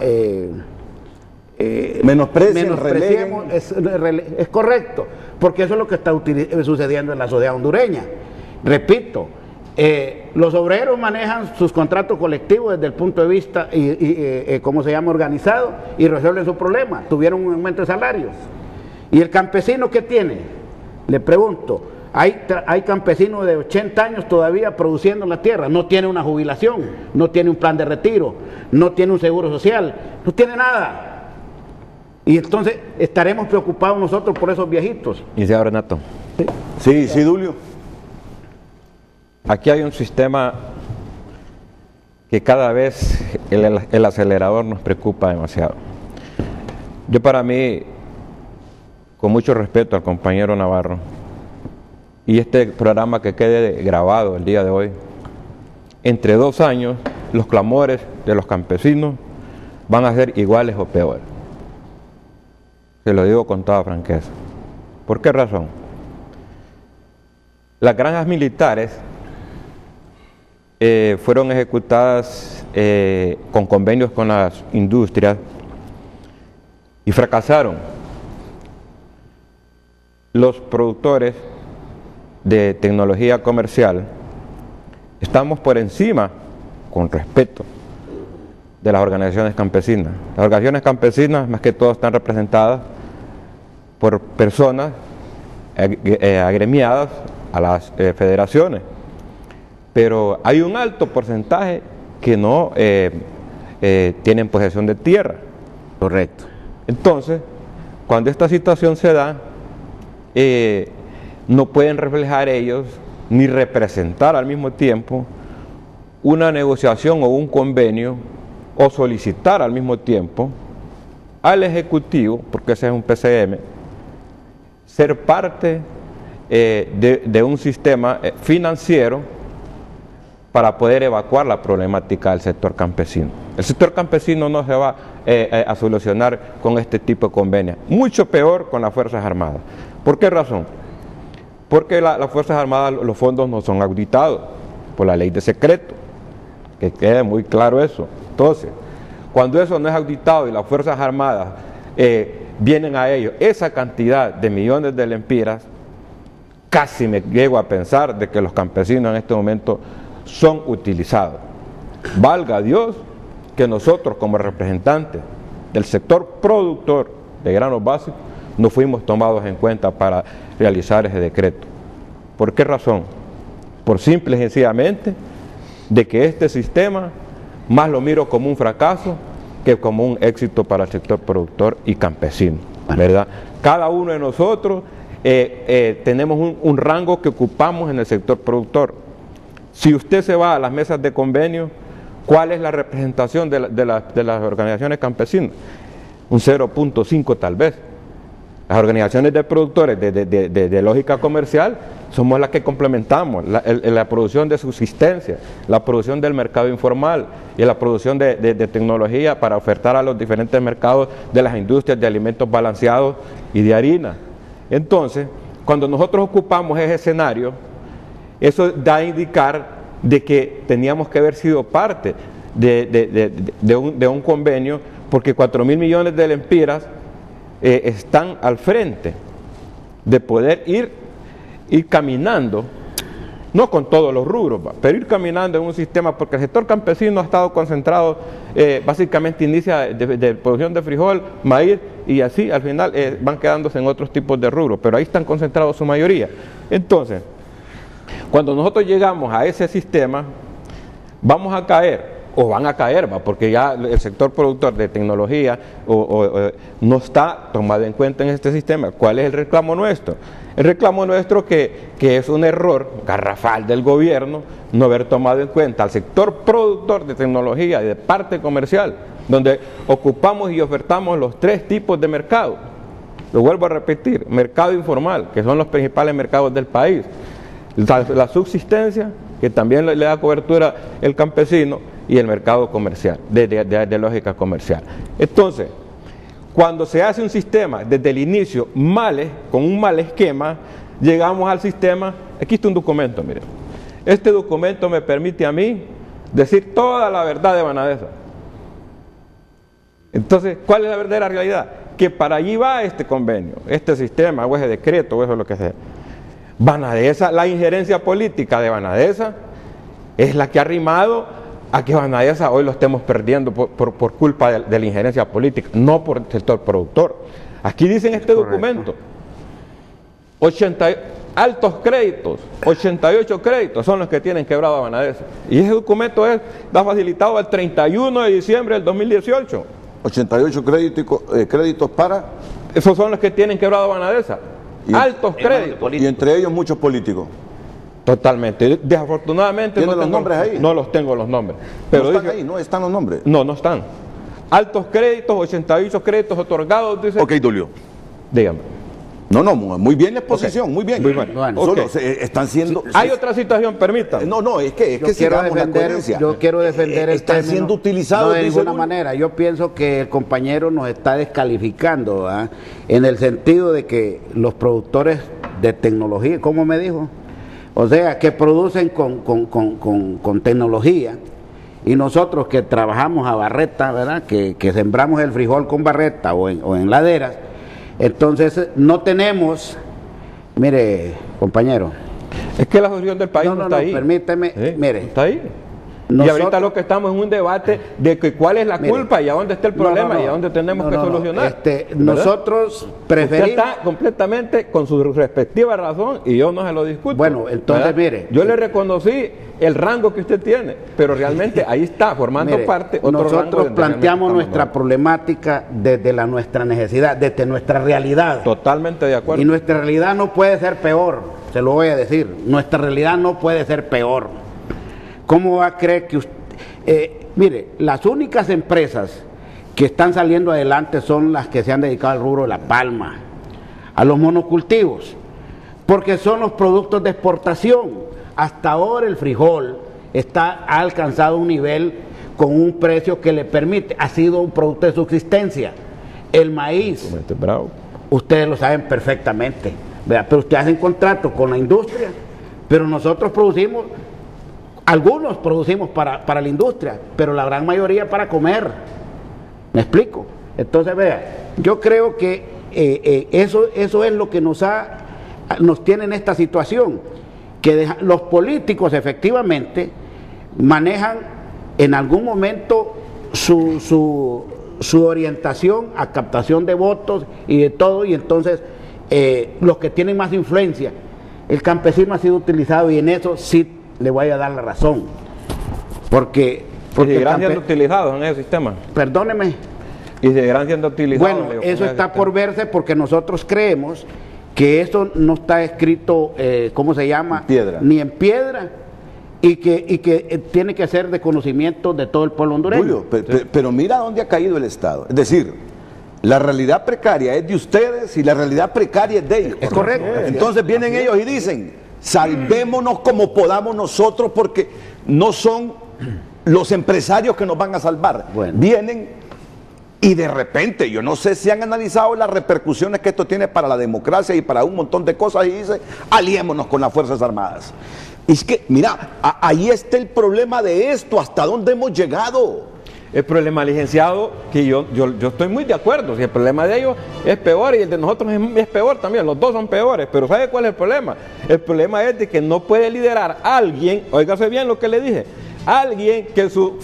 Menospreciemos, es correcto, porque eso es lo que está sucediendo en la sociedad hondureña. Repito, los obreros manejan sus contratos colectivos desde el punto de vista, ¿cómo se llama?, organizado, y resuelven su problema. Tuvieron un aumento de salarios. ¿Y el campesino qué tiene? Le pregunto, hay campesinos de 80 años todavía produciendo la tierra, no tiene una jubilación, no tiene un plan de retiro, no tiene un seguro social, no tiene nada. Y entonces estaremos preocupados nosotros por esos viejitos. Y sea Renato. Sí, Dulio. Aquí hay un sistema que cada vez el acelerador nos preocupa demasiado. Yo, para mí, con mucho respeto al compañero Navarro, y este programa que quede grabado el día de hoy, entre 2 años los clamores de los campesinos van a ser iguales o peores. Se lo digo con toda franqueza. ¿Por qué razón? Las granjas militares fueron ejecutadas con convenios con las industrias y fracasaron. Los productores de tecnología comercial estamos por encima, con respeto, de las organizaciones campesinas. Las organizaciones campesinas, más que todo, están representadas por personas agremiadas a las federaciones, pero hay un alto porcentaje que no tienen posesión de tierra. Correcto. Entonces, cuando esta situación se da, no pueden reflejar ellos ni representar al mismo tiempo una negociación o un convenio o solicitar al mismo tiempo al Ejecutivo, porque ese es un PCM, ser parte de un sistema financiero para poder evacuar la problemática del sector campesino. El sector campesino no se va a solucionar con este tipo de convenios, mucho peor con las Fuerzas Armadas. ¿Por qué razón? Porque las Fuerzas Armadas, los fondos no son auditados por la ley de secreto, que quede muy claro eso. Entonces, cuando eso no es auditado y las Fuerzas Armadas vienen a ellos esa cantidad de millones de lempiras, casi me llego a pensar de que los campesinos en este momento son utilizados. Valga Dios que nosotros como representantes del sector productor de granos básicos no fuimos tomados en cuenta para realizar ese decreto. ¿Por qué razón? Por simple y sencillamente de que este sistema más lo miro como un fracaso que como un éxito para el sector productor y campesino, ¿verdad? Cada uno de nosotros tenemos un rango que ocupamos en el sector productor. Si usted se va a las mesas de convenio, ¿cuál es la representación de las organizaciones campesinas? Un 0.5 tal vez. Las organizaciones de productores de lógica comercial somos las que complementamos la producción de subsistencia, la producción del mercado informal y la producción de tecnología para ofertar a los diferentes mercados de las industrias de alimentos balanceados y de harina. Entonces, cuando nosotros ocupamos ese escenario, eso da a indicar de que teníamos que haber sido parte de un convenio, porque 4.000 millones de lempiras están al frente de poder ir caminando, no con todos los rubros, pero ir caminando en un sistema, porque el sector campesino ha estado concentrado, básicamente inicia de producción de frijol, maíz, y así al final van quedándose en otros tipos de rubros, pero ahí están concentrados su mayoría. Entonces, cuando nosotros llegamos a ese sistema, vamos a caer, o van a caer, porque ya el sector productor de tecnología no está tomado en cuenta en este sistema. ¿Cuál es el reclamo nuestro? El reclamo nuestro que es un error garrafal del gobierno no haber tomado en cuenta al sector productor de tecnología y de parte comercial, donde ocupamos y ofertamos los 3 tipos de mercado. Lo vuelvo a repetir: mercado informal, que son los principales mercados del país, la subsistencia, que también le da cobertura el campesino, y el mercado comercial, de lógica comercial. Entonces, cuando se hace un sistema desde el inicio con un mal esquema, llegamos al sistema. Aquí está un documento, miren. Este documento me permite a mí decir toda la verdad de Banadesa. Entonces, ¿cuál es la verdadera realidad? Que para allí va este convenio, este sistema, o ese decreto, o eso es lo que sea. Banadesa, la injerencia política de Banadesa es la que ha arrimado a que Banadesa hoy lo estemos perdiendo por culpa de la injerencia política, no por el sector productor. Aquí dice en este documento, 80 altos créditos, 88 créditos son los que tienen quebrado a Banadesa. Y ese documento está facilitado el 31 de diciembre del 2018. 88 créditos para... Esos son los que tienen quebrado a Banadesa. Altos créditos. Y entre ellos muchos políticos. Totalmente. Desafortunadamente ¿Tienen los nombres ahí? No los tengo los nombres. Pero ¿No están ahí? ¿No están los nombres? No, no están. Altos créditos, 88 créditos otorgados, dice. Ok, Tulio. Dígame. No, muy bien la exposición, muy bien. Muy bueno. Solo Okay. están siendo... Hay otra situación, permítanme. No, es que sigamos la coherencia. Yo quiero defender el Están término, siendo utilizados no de ninguna Tulio. manera. Yo pienso que el compañero nos está descalificando, ¿verdad? En el sentido de que los productores de tecnología, ¿cómo me dijo? O sea, que producen con tecnología, y nosotros que trabajamos a barreta, ¿verdad? Que sembramos el frijol con barreta o en laderas, entonces no tenemos, mire, compañero. Es que la solución del país no está ahí. Permíteme, mire. Está ahí. Nosotros, y ahorita lo que estamos en un debate de que cuál es la culpa y a dónde está el problema y a dónde tenemos que solucionar. Nosotros preferimos... Usted está completamente con su respectiva razón y yo no se lo discuto. Bueno, entonces mire... Yo le reconocí el rango que usted tiene, pero realmente ahí está formando parte otro rango. Nosotros planteamos nuestra problemática desde nuestra necesidad, desde nuestra realidad. Totalmente de acuerdo. Y nuestra realidad no puede ser peor, se lo voy a decir. Nuestra realidad no puede ser peor. ¿Cómo va a creer que usted, mire, las únicas empresas que están saliendo adelante son las que se han dedicado al rubro de la palma, a los monocultivos, porque son los productos de exportación. Hasta ahora el frijol ha alcanzado un nivel con un precio que le permite, ha sido un producto de subsistencia. El maíz, ustedes lo saben perfectamente, ¿verdad? Pero ustedes hacen contratos con la industria, pero nosotros producimos, algunos producimos para la industria, pero la gran mayoría para comer. ¿Me explico? Entonces, vea, yo creo que eso es lo que nos tiene en esta situación, que los políticos efectivamente manejan en algún momento su orientación a captación de votos y de todo, y entonces los que tienen más influencia, el campesino ha sido utilizado, y en eso sí le voy a dar la razón, porque seguirán siendo utilizados en ese sistema. Perdóneme. Y seguirán siendo utilizados. Bueno, eso está por verse, porque nosotros creemos que eso no está escrito, ¿cómo se llama? Piedra. Ni en piedra, y que tiene que ser de conocimiento de todo el pueblo hondureño. Julio, pero mira dónde ha caído el Estado. Es decir, la realidad precaria es de ustedes y la realidad precaria es de ellos. Es correcto. Entonces vienen ellos y dicen, salvémonos como podamos nosotros, porque no son los empresarios que nos van a salvar. Bueno. Vienen y de repente, yo no sé si han analizado las repercusiones que esto tiene para la democracia y para un montón de cosas, y dicen, aliémonos con las Fuerzas Armadas. Y es que, mira, ahí está el problema de esto, hasta dónde hemos llegado. El problema, licenciado, que yo estoy muy de acuerdo, si el problema de ellos es peor y el de nosotros es peor también, los dos son peores, pero ¿sabe cuál es el problema? El problema es de que no puede liderar a alguien, óigase bien lo que le dije, alguien que su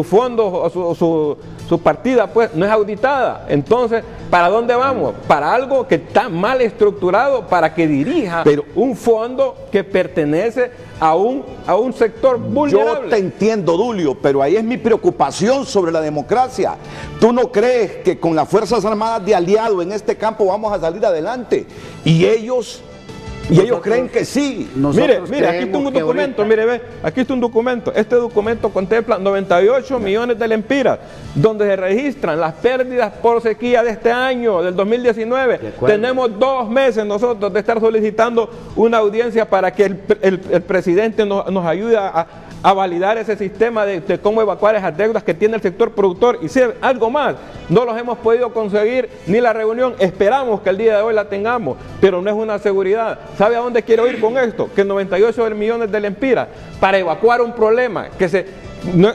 fondo o su partida pues no es auditada. Entonces, ¿para dónde vamos? Para algo que está mal estructurado para que dirija un fondo que pertenece a un sector vulnerable. Yo te entiendo, Dulio, pero ahí es mi preocupación sobre la democracia. ¿Tú no crees que con las Fuerzas Armadas de aliado en este campo vamos a salir adelante? Y ellos creen que sí. Mire, aquí está un documento, aquí está un documento. Este documento contempla 98 millones de lempiras, donde se registran las pérdidas por sequía de este año, del 2019. Tenemos 2 meses nosotros de estar solicitando una audiencia para que el presidente nos ayude a validar ese sistema de cómo evacuar esas deudas que tiene el sector productor. Y si algo más, no los hemos podido conseguir ni la reunión, esperamos que el día de hoy la tengamos, pero no es una seguridad. ¿Sabe a dónde quiero ir con esto? Que 98 millones de lempiras para evacuar un problema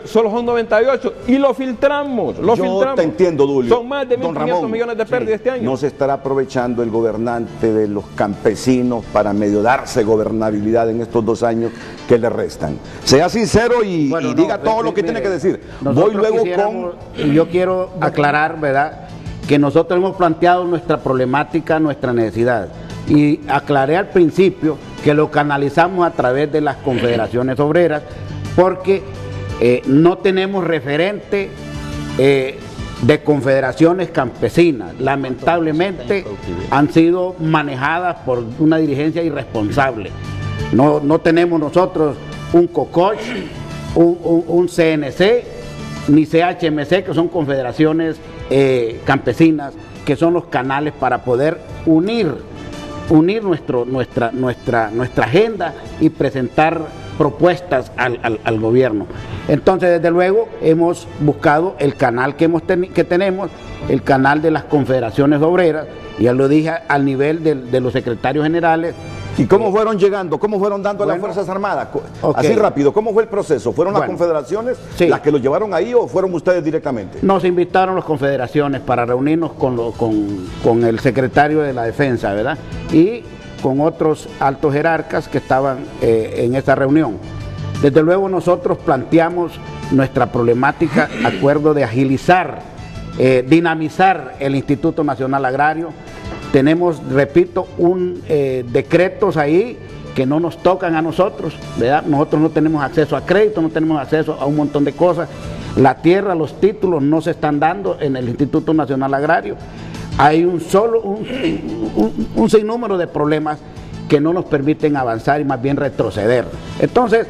solo son 98 y lo filtramos. Yo te entiendo, Dulio. Son más de 1.500 millones de pérdidas este año. No se estará aprovechando el gobernante de los campesinos para medio darse gobernabilidad en estos 2 años que le restan. Sea sincero y diga todo lo que tiene que decir. Voy luego yo quiero aclarar, ¿verdad?, que nosotros hemos planteado nuestra problemática, nuestra necesidad. Y aclaré al principio que lo canalizamos a través de las confederaciones obreras, porque no tenemos referente de confederaciones campesinas. Lamentablemente han sido manejadas por una dirigencia irresponsable. No tenemos nosotros un COCOCH, un CNC, ni CHMC, que son confederaciones campesinas, que son los canales para poder unir nuestra agenda y presentar propuestas al gobierno. Entonces, desde luego, hemos buscado el canal que tenemos, el canal de las confederaciones obreras, ya lo dije, al nivel de los secretarios generales. ¿Y cómo fueron llegando? ¿Cómo fueron dando a las Fuerzas Armadas? Así rápido, ¿cómo fue el proceso? ¿Fueron las confederaciones las que los llevaron ahí o fueron ustedes directamente? Nos invitaron las confederaciones para reunirnos con el secretario de la Defensa, ¿verdad? Y con otros altos jerarcas que estaban en esa reunión. Desde luego nosotros planteamos nuestra problemática, acuerdo de agilizar, dinamizar el Instituto Nacional Agrario. Tenemos, repito, decretos ahí que no nos tocan a nosotros, ¿verdad? Nosotros no tenemos acceso a crédito, no tenemos acceso a un montón de cosas. La tierra, los títulos no se están dando en el Instituto Nacional Agrario. Hay un sinnúmero de problemas que no nos permiten avanzar y más bien retroceder. Entonces,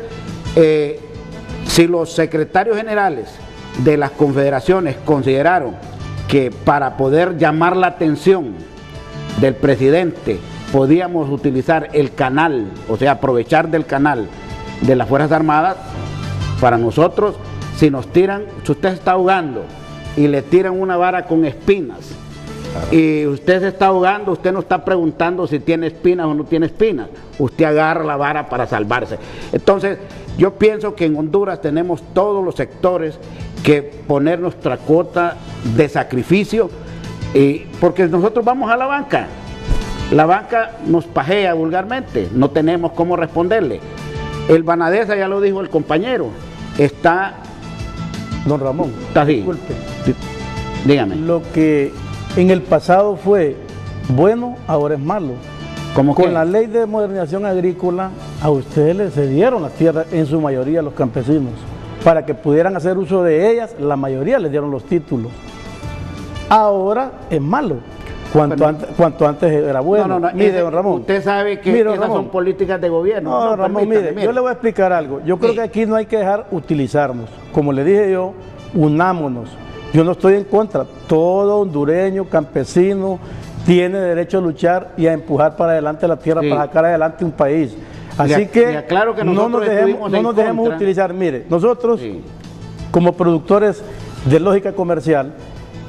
Si los secretarios generales de las confederaciones consideraron que para poder llamar la atención del presidente podíamos utilizar el canal, o sea, aprovechar del canal de las Fuerzas Armadas, para nosotros, si nos tiran, si usted está ahogando y le tiran una vara con espinas, y usted se está ahogando, usted no está preguntando si tiene espinas o no tiene espinas, usted agarra la vara para salvarse. Entonces, yo pienso que en Honduras tenemos todos los sectores que poner nuestra cuota de sacrificio, porque nosotros vamos a la banca nos pajea vulgarmente, no tenemos cómo responderle. El Banadesa, ya lo dijo el compañero, está... Don Ramón, está así. Disculpe. Dígame. Lo que en el pasado fue bueno, ahora es malo. ¿Cómo Con qué? la ley de modernización agrícola, a ustedes les cedieron las tierras en su mayoría a los campesinos. Para que pudieran hacer uso de ellas, la mayoría les dieron los títulos. Ahora es malo. Cuanto antes era bueno. Mire, don Ramón. Usted sabe que mire, esas son políticas de gobierno. No, Ramón, mire, yo le voy a explicar algo. Yo creo que aquí no hay que dejar utilizarnos. Como le dije yo, unámonos. Yo no estoy en contra. Todo hondureño, campesino, tiene derecho a luchar y a empujar para adelante la tierra, para sacar adelante un país. Así que no nos dejemos utilizar. Mire, nosotros, como productores de lógica comercial,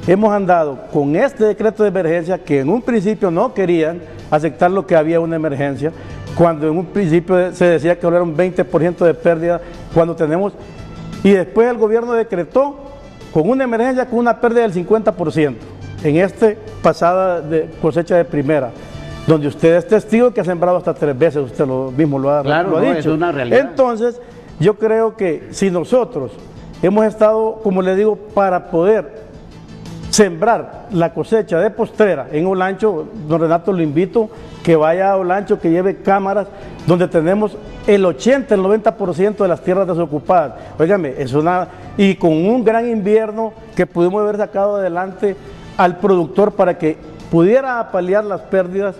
hemos andado con este decreto de emergencia que en un principio no querían aceptar lo que había una emergencia, cuando en un principio se decía que era un 20% de pérdida, cuando tenemos, y después el gobierno decretó con una emergencia con una pérdida del 50%, en este pasada de cosecha de primera, donde usted es testigo que ha sembrado hasta 3 veces, usted lo mismo lo ha dicho. Es una realidad. Entonces, yo creo que si nosotros hemos estado, como le digo, para poder sembrar la cosecha de postrera en Olancho, don Renato, lo invito que vaya a Olancho, que lleve cámaras donde tenemos el 80, el 90% de las tierras desocupadas. Óigame, y con un gran invierno que pudimos haber sacado adelante al productor para que pudiera paliar las pérdidas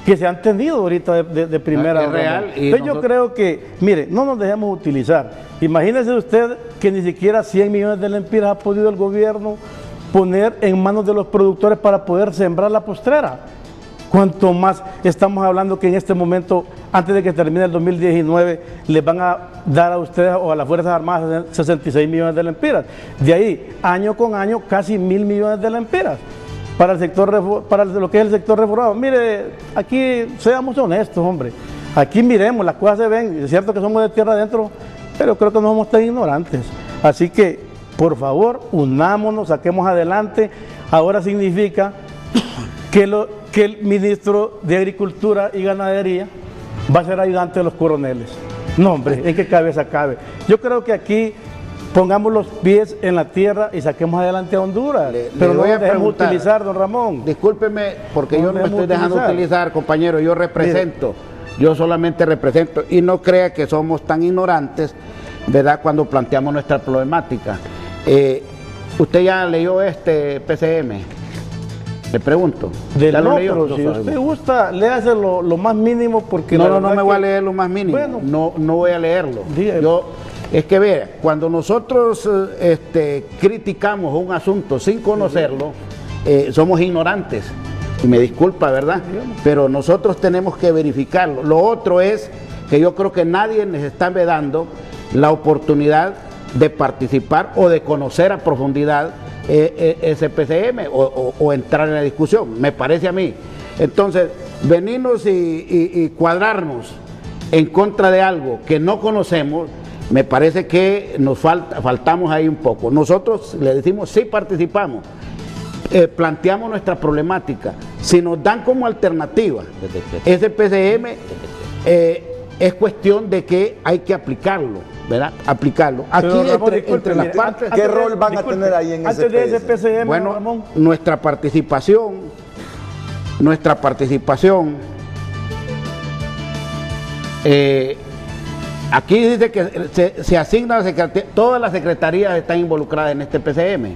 que se han tenido ahorita de primera. Es real. Entonces yo creo que, mire, no nos dejemos utilizar. Imagínese usted que ni siquiera 100 millones de lempiras ha podido el gobierno poner en manos de los productores para poder sembrar la postrera. Cuanto más estamos hablando que en este momento, antes de que termine el 2019, les van a dar a ustedes o a las Fuerzas Armadas 66 millones de lempiras. De ahí, año con año, casi 1.000 millones de lempiras para el sector, para lo que es el sector reformado. Mire, aquí seamos honestos, hombre. Aquí miremos, las cosas se ven. Es cierto que somos de tierra adentro, pero creo que no somos tan ignorantes. Así que, por favor, unámonos, saquemos adelante. Ahora significa que el ministro de Agricultura y Ganadería va a ser ayudante de los coroneles. No, hombre, ¿en qué cabeza cabe? Yo creo que aquí pongamos los pies en la tierra y saquemos adelante a Honduras. Pero no dejemos utilizar, don Ramón. Discúlpeme, porque yo no me estoy dejando utilizar, compañero. Yo represento, yo solamente represento. Y no crea que somos tan ignorantes, ¿verdad?, cuando planteamos nuestra problemática. ¿Usted ya leyó este PCM? Le pregunto. Pero si usted gusta, léase lo más mínimo, porque no me voy a leer lo más mínimo. Bueno, no voy a leerlo. Es que vea, cuando nosotros criticamos un asunto sin conocerlo, somos ignorantes. Y me disculpa, ¿verdad? Pero nosotros tenemos que verificarlo. Lo otro es que yo creo que nadie les está vedando la oportunidad de participar o de conocer a profundidad ese PCM o entrar en la discusión, me parece a mí. Entonces, venirnos y cuadrarnos en contra de algo que no conocemos, me parece que nos faltamos ahí un poco. Nosotros le decimos sí participamos, planteamos nuestra problemática. Si nos dan como alternativa ese PCM, es cuestión de que hay que aplicarlo, ¿verdad? Aplicarlo. Aquí entre las partes. ¿Qué rol van a tener ahí en ese PCM? Bueno, Ramón, nuestra participación, aquí dice que se asigna a la secretaría, todas las secretarías están involucradas en este PCM,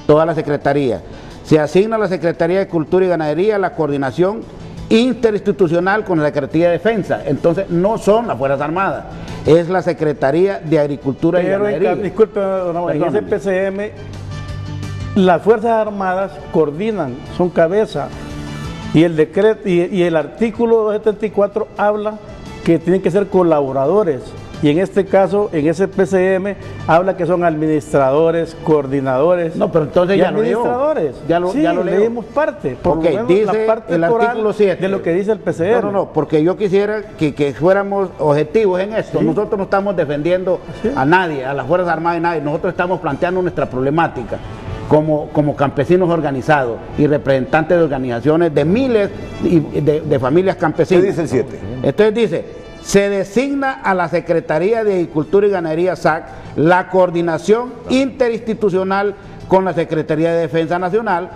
todas las secretarías. Se asigna a la Secretaría de Cultura y Ganadería la coordinación interinstitucional con la Secretaría de Defensa. Entonces no son las Fuerzas Armadas, es la Secretaría de Agricultura y Ganadería. Disculpe, don Ramón, en ese PCM las Fuerzas Armadas coordinan, son cabeza, y el decreto y el artículo 274 habla que tienen que ser colaboradores. Y en este caso, en ese PCM, habla que son administradores, coordinadores. No, pero entonces ya administradores. Ya lo leo. Leímos parte, porque dice la parte el artículo 7 de lo que dice el PCM. No, porque yo quisiera que fuéramos objetivos en esto. Sí. Nosotros no estamos defendiendo a nadie, a las Fuerzas Armadas y nadie. Nosotros estamos planteando nuestra problemática como campesinos organizados y representantes de organizaciones de miles de familias campesinas. ¿Qué dice el 7? Entonces dice: se designa a la Secretaría de Agricultura y Ganadería, SAC, la coordinación interinstitucional con la Secretaría de Defensa Nacional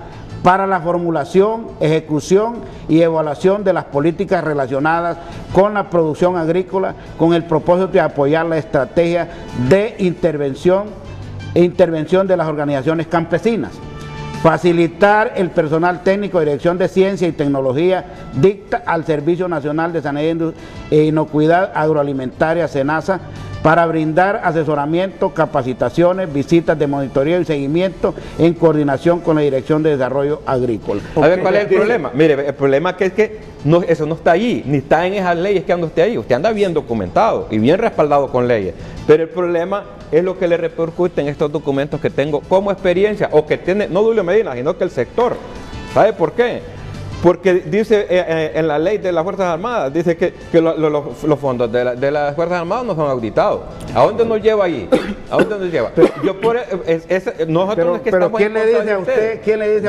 para la formulación, ejecución y evaluación de las políticas relacionadas con la producción agrícola, con el propósito de apoyar la estrategia de intervención de las organizaciones campesinas. Facilitar el personal técnico de Dirección de Ciencia y Tecnología dicta al Servicio Nacional de Sanidad e Inocuidad Agroalimentaria, SENASA, para brindar asesoramiento, capacitaciones, visitas de monitoreo y seguimiento en coordinación con la Dirección de Desarrollo Agrícola. A ver, ¿cuál es el problema? Mire, el problema es que eso no está allí, ni está en esas leyes que anda usted ahí. Usted anda bien documentado y bien respaldado con leyes, pero el problema es lo que le repercute en estos documentos que tengo como experiencia, o que tiene, no Julio Medina, sino que el sector. ¿Sabe por qué? Porque dice en la ley de las Fuerzas Armadas, dice que los fondos de las Fuerzas Armadas no son auditados. ¿A dónde nos lleva ahí? ¿A dónde nos lleva? Nosotros no es que pero estamos ¿quién le dice a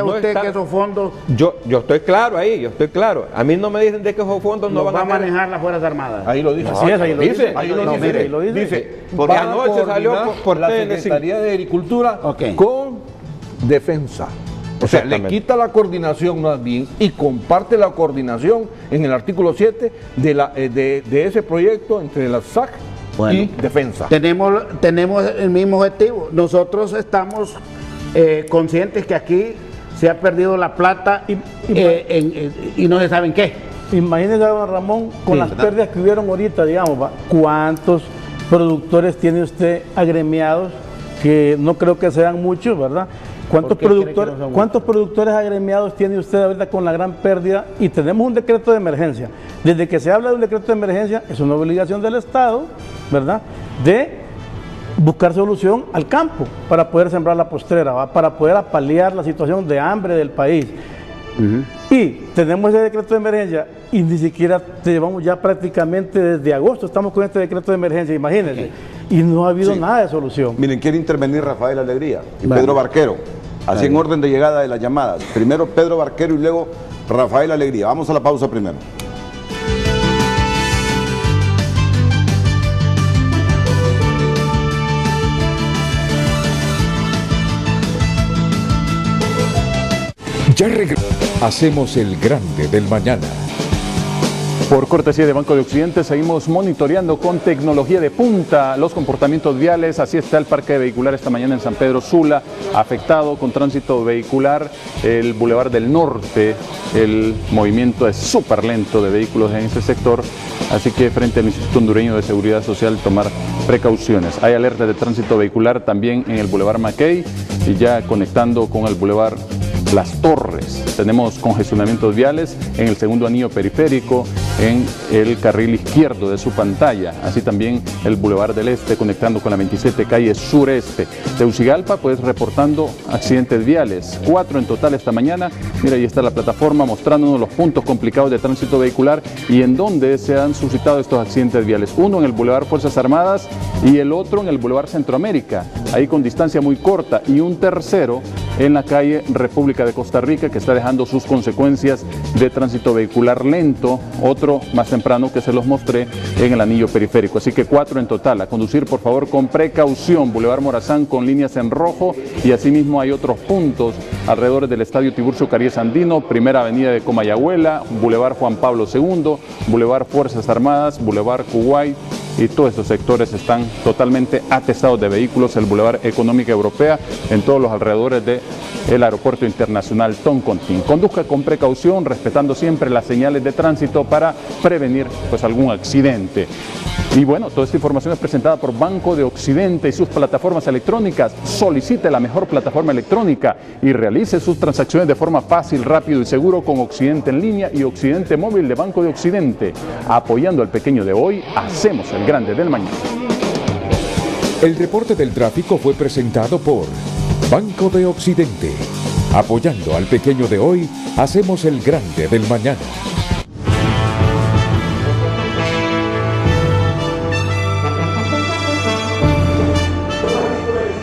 usted, que esos fondos? Yo estoy claro ahí, yo estoy claro. A mí no me dicen de que esos fondos no van a manejar las Fuerzas Armadas. Ahí lo dice. Así es, ahí lo dice. Ahí lo dice. Dice, porque anoche salió por la Secretaría de Agricultura con Defensa. O sea, le quita la coordinación más bien y comparte la coordinación en el artículo 7 de ese proyecto entre la SAC y Defensa. Tenemos el mismo objetivo. Nosotros estamos conscientes que aquí se ha perdido la plata y no se sabe en qué. Imagínese, don Ramón, con las pérdidas que hubieron ahorita, digamos, ¿cuántos productores tiene usted agremiados? Que no creo que sean muchos, ¿verdad? ¿Cuántos productores agremiados tiene usted ahorita con la gran pérdida? Y tenemos un decreto de emergencia. Desde que se habla de un decreto de emergencia, es una obligación del Estado, ¿verdad?, de buscar solución al campo para poder sembrar la postrera, ¿va?, para poder paliar la situación de hambre del país. Y tenemos ese decreto de emergencia y ni siquiera llevamos ya prácticamente desde agosto, estamos con este decreto de emergencia, imagínense, y no ha habido nada de solución. Miren, quiere intervenir Rafael Alegría y Pedro Barquero, así en orden de llegada de las llamadas. Primero Pedro Barquero y luego Rafael Alegría. Vamos a la pausa primero. Ya hacemos el grande del mañana. Por cortesía de Banco de Occidente, seguimos monitoreando con tecnología de punta los comportamientos viales. Así está el parque vehicular esta mañana en San Pedro Sula, afectado con tránsito vehicular. El Boulevard del Norte, el movimiento es súper lento de vehículos en ese sector. Así que frente al Instituto Hondureño de Seguridad Social, tomar precauciones. Hay alerta de tránsito vehicular también en el Boulevard Mackay y ya conectando con el Boulevard Las Torres. Tenemos congestionamientos viales en el segundo anillo periférico, en el carril izquierdo de su pantalla, así también el Boulevard del Este conectando con la 27 calle sureste. Tegucigalpa, pues reportando accidentes viales, 4 en total esta mañana. Mira, ahí está la plataforma mostrándonos los puntos complicados de tránsito vehicular y en donde se han suscitado estos accidentes viales. Uno en el Boulevard Fuerzas Armadas y el otro en el Boulevard Centroamérica, ahí con distancia muy corta, y un tercero en la calle República de Costa Rica, que está dejando sus consecuencias de tránsito vehicular lento, otro más temprano que se los mostré en el anillo periférico. Así que 4 en total. A conducir, por favor, con precaución. Boulevard Morazán con líneas en rojo y asimismo hay otros puntos alrededor del Estadio Tiburcio Caries Andino, Primera Avenida de Comayagüela, Boulevard Juan Pablo II, Boulevard Fuerzas Armadas, Boulevard Kuwait, y todos estos sectores están totalmente atestados de vehículos. El Boulevard Económica Europea, en todos los alrededores del Aeropuerto Internacional Toncontín. Conduzca con precaución, respetando siempre las señales de tránsito para prevenir pues algún accidente. Y bueno, toda esta información es presentada por Banco de Occidente y sus plataformas electrónicas. Solicite la mejor plataforma electrónica y realice sus transacciones de forma fácil, rápido y seguro con Occidente en línea y Occidente móvil de Banco de Occidente. Apoyando al pequeño de hoy, hacemos el grande del mañana. El reporte del tráfico fue presentado por Banco de Occidente. Apoyando al pequeño de hoy, hacemos el grande del mañana.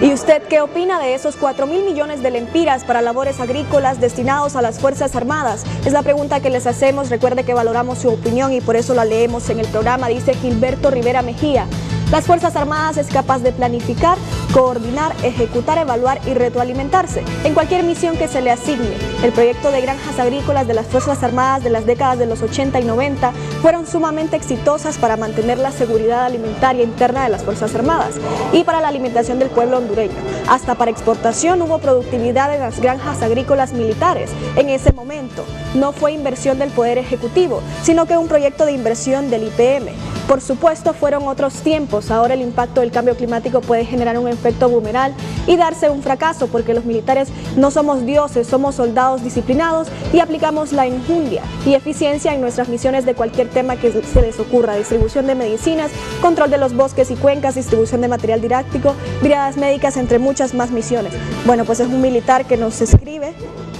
¿Y usted qué opina de esos 4.000 millones de lempiras para labores agrícolas destinados a las Fuerzas Armadas? Es la pregunta que les hacemos. Recuerde que valoramos su opinión y por eso la leemos en el programa. Dice Gilberto Rivera Mejía: las Fuerzas Armadas es capaz de planificar, coordinar, ejecutar, evaluar y retroalimentarse en cualquier misión que se le asigne. El proyecto de granjas agrícolas de las Fuerzas Armadas de las décadas de los 80 y 90 fueron sumamente exitosas para mantener la seguridad alimentaria interna de las Fuerzas Armadas y para la alimentación del pueblo hondureño. Hasta para exportación hubo productividad en las granjas agrícolas militares. En ese momento no fue inversión del Poder Ejecutivo, sino que un proyecto de inversión del IPM. Por supuesto, fueron otros tiempos. Ahora el impacto del cambio climático puede generar un efecto boomerang y darse un fracaso, porque los militares no somos dioses, somos soldados disciplinados y aplicamos la enjundia y eficiencia en nuestras misiones de cualquier tema que se les ocurra: distribución de medicinas, control de los bosques y cuencas, distribución de material didáctico, brigadas médicas, entre muchas más misiones. Bueno, pues es un militar que nos escribe.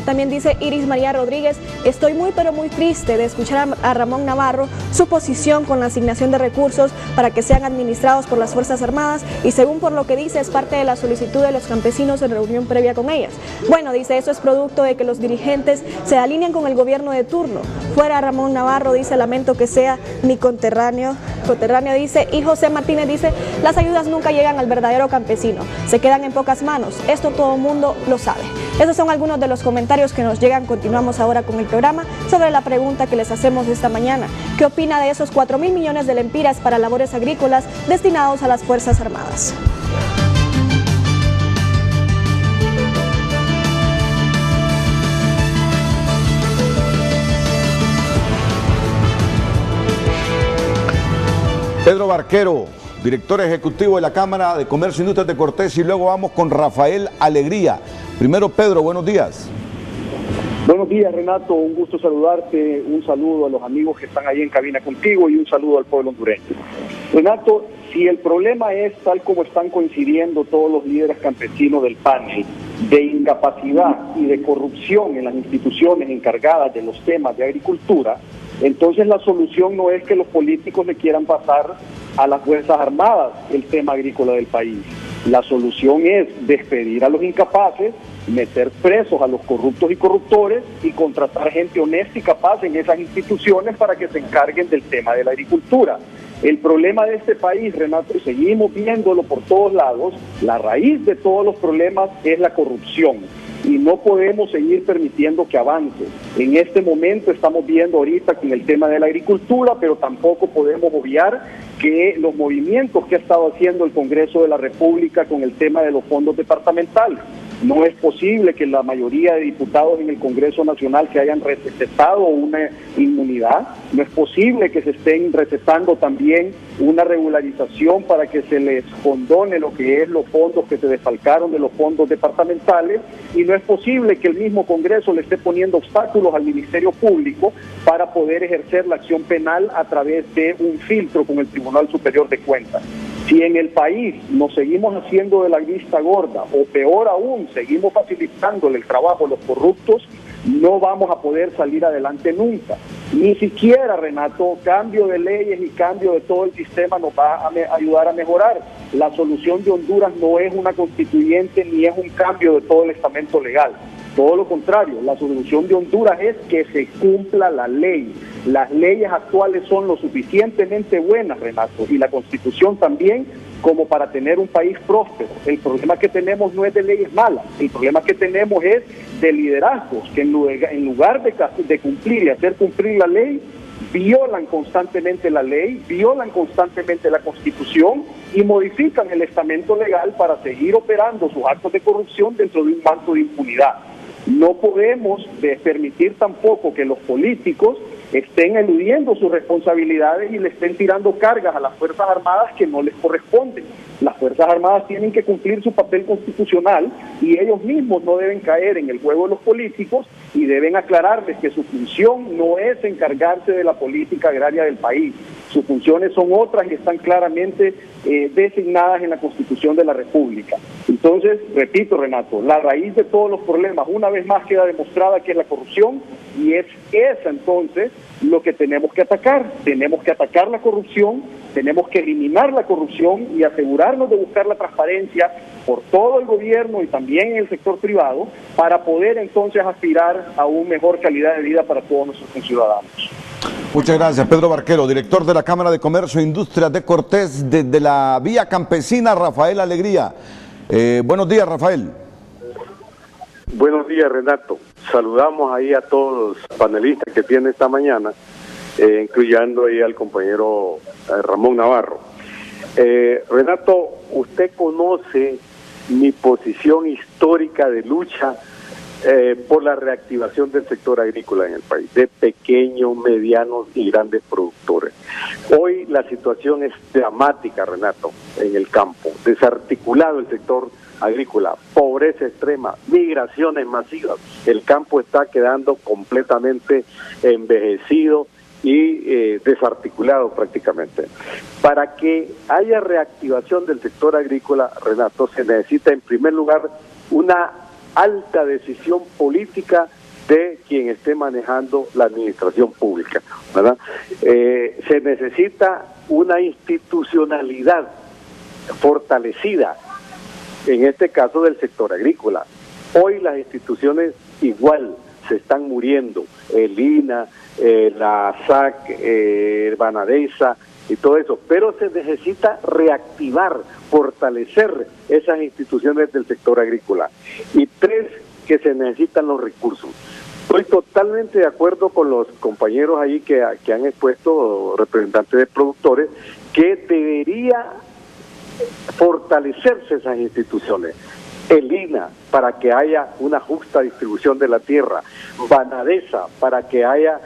También dice Iris María Rodríguez: estoy muy pero muy triste de escuchar a Ramón Navarro su posición con la asignación de recursos para que sean administrados por las Fuerzas Armadas, y según por lo que dice es parte de la solicitud de los campesinos en reunión previa con ellas. Bueno, dice, eso es producto de que los dirigentes se alinean con el gobierno de turno. Fuera Ramón Navarro, dice, lamento que sea mi conterráneo, dice. Y José Martínez dice: las ayudas nunca llegan al verdadero campesino, se quedan en pocas manos, esto todo el mundo lo sabe. Esos son algunos de los comentarios que nos llegan. Continuamos ahora con el programa sobre la pregunta que les hacemos esta mañana: ¿qué opina de esos 4.000 millones de lempiras para labores agrícolas destinados a las Fuerzas Armadas? Pedro Barquero, director ejecutivo de la Cámara de Comercio e Industrias de Cortés, y luego vamos con Rafael Alegría. Primero, Pedro, buenos días. Buenos días, Renato, un gusto saludarte, un saludo a los amigos que están ahí en cabina contigo y un saludo al pueblo hondureño. Renato, si el problema es, tal como están coincidiendo todos los líderes campesinos del panel, de incapacidad y de corrupción en las instituciones encargadas de los temas de agricultura, entonces la solución no es que los políticos le quieran pasar a las Fuerzas Armadas el tema agrícola del país. La solución es despedir a los incapaces, meter presos a los corruptos y corruptores y contratar gente honesta y capaz en esas instituciones para que se encarguen del tema de la agricultura. El problema de este país, Renato, y seguimos viéndolo por todos lados, la raíz de todos los problemas es la corrupción. Y no podemos seguir permitiendo que avance. En este momento estamos viendo ahorita con el tema de la agricultura, pero tampoco podemos obviar que los movimientos que ha estado haciendo el Congreso de la República con el tema de los fondos departamentales. No es posible que la mayoría de diputados en el Congreso Nacional se hayan recetado una inmunidad. No es posible que se estén recetando también una regularización para que se les condone lo que es los fondos que se desfalcaron de los fondos departamentales. Y no es posible que el mismo Congreso le esté poniendo obstáculos al Ministerio Público para poder ejercer la acción penal a través de un filtro con el Tribunal Superior de Cuentas. Si en el país nos seguimos haciendo de la vista gorda, o peor aún, seguimos facilitándole el trabajo a los corruptos, no vamos a poder salir adelante nunca. Ni siquiera, Renato, cambio de leyes y cambio de todo el sistema nos va a ayudar a mejorar. La solución de Honduras no es una constituyente ni es un cambio de todo el estamento legal. Todo lo contrario, la solución de Honduras es que se cumpla la ley. Las leyes actuales son lo suficientemente buenas, Renato, y la Constitución también, como para tener un país próspero. El problema que tenemos no es de leyes malas, el problema que tenemos es de liderazgos que en lugar de cumplir y hacer cumplir la ley, violan constantemente la ley, violan constantemente la Constitución y modifican el estamento legal para seguir operando sus actos de corrupción dentro de un manto de impunidad. No podemos permitir tampoco que los políticos estén eludiendo sus responsabilidades y le estén tirando cargas a las Fuerzas Armadas que no les corresponden. Las Fuerzas Armadas tienen que cumplir su papel constitucional y ellos mismos no deben caer en el juego de los políticos y deben aclararles que su función no es encargarse de la política agraria del país. Sus funciones son otras y están claramente designadas en la Constitución de la República. Entonces, repito, Renato, la raíz de todos los problemas una vez más queda demostrada que es la corrupción y es esa entonces lo que tenemos que atacar. Tenemos que atacar la corrupción, tenemos que eliminar la corrupción y asegurarnos de buscar la transparencia por todo el gobierno y también en el sector privado para poder entonces aspirar a una mejor calidad de vida para todos nuestros ciudadanos. Muchas gracias, Pedro Barquero, director de la Cámara de Comercio e Industria de Cortés, desde la Vía Campesina, Rafael Alegría. Buenos días, Rafael. Buenos días, Renato. Saludamos ahí a todos los panelistas que tiene esta mañana, incluyendo ahí al compañero Ramón Navarro. Renato, usted conoce mi posición histórica de lucha por la reactivación del sector agrícola en el país, de pequeños, medianos y grandes productores. Hoy la situación es dramática, Renato, en el campo, desarticulado el sector agrícola, pobreza extrema, migraciones masivas, el campo está quedando completamente envejecido y desarticulado prácticamente. Para que haya reactivación del sector agrícola, Renato, se necesita en primer lugar una alta decisión política de quien esté manejando la administración pública, ¿verdad? Se necesita una institucionalidad fortalecida, en este caso del sector agrícola. Hoy las instituciones igual se están muriendo, el INA, la SAC, Banadesa y todo eso, pero se necesita reactivar, fortalecer esas instituciones del sector agrícola. Y tres, que se necesitan los recursos. Estoy totalmente de acuerdo con los compañeros ahí que han expuesto, representantes de productores, que debería fortalecerse esas instituciones. El INA, para que haya una justa distribución de la tierra. Banadesa, para que haya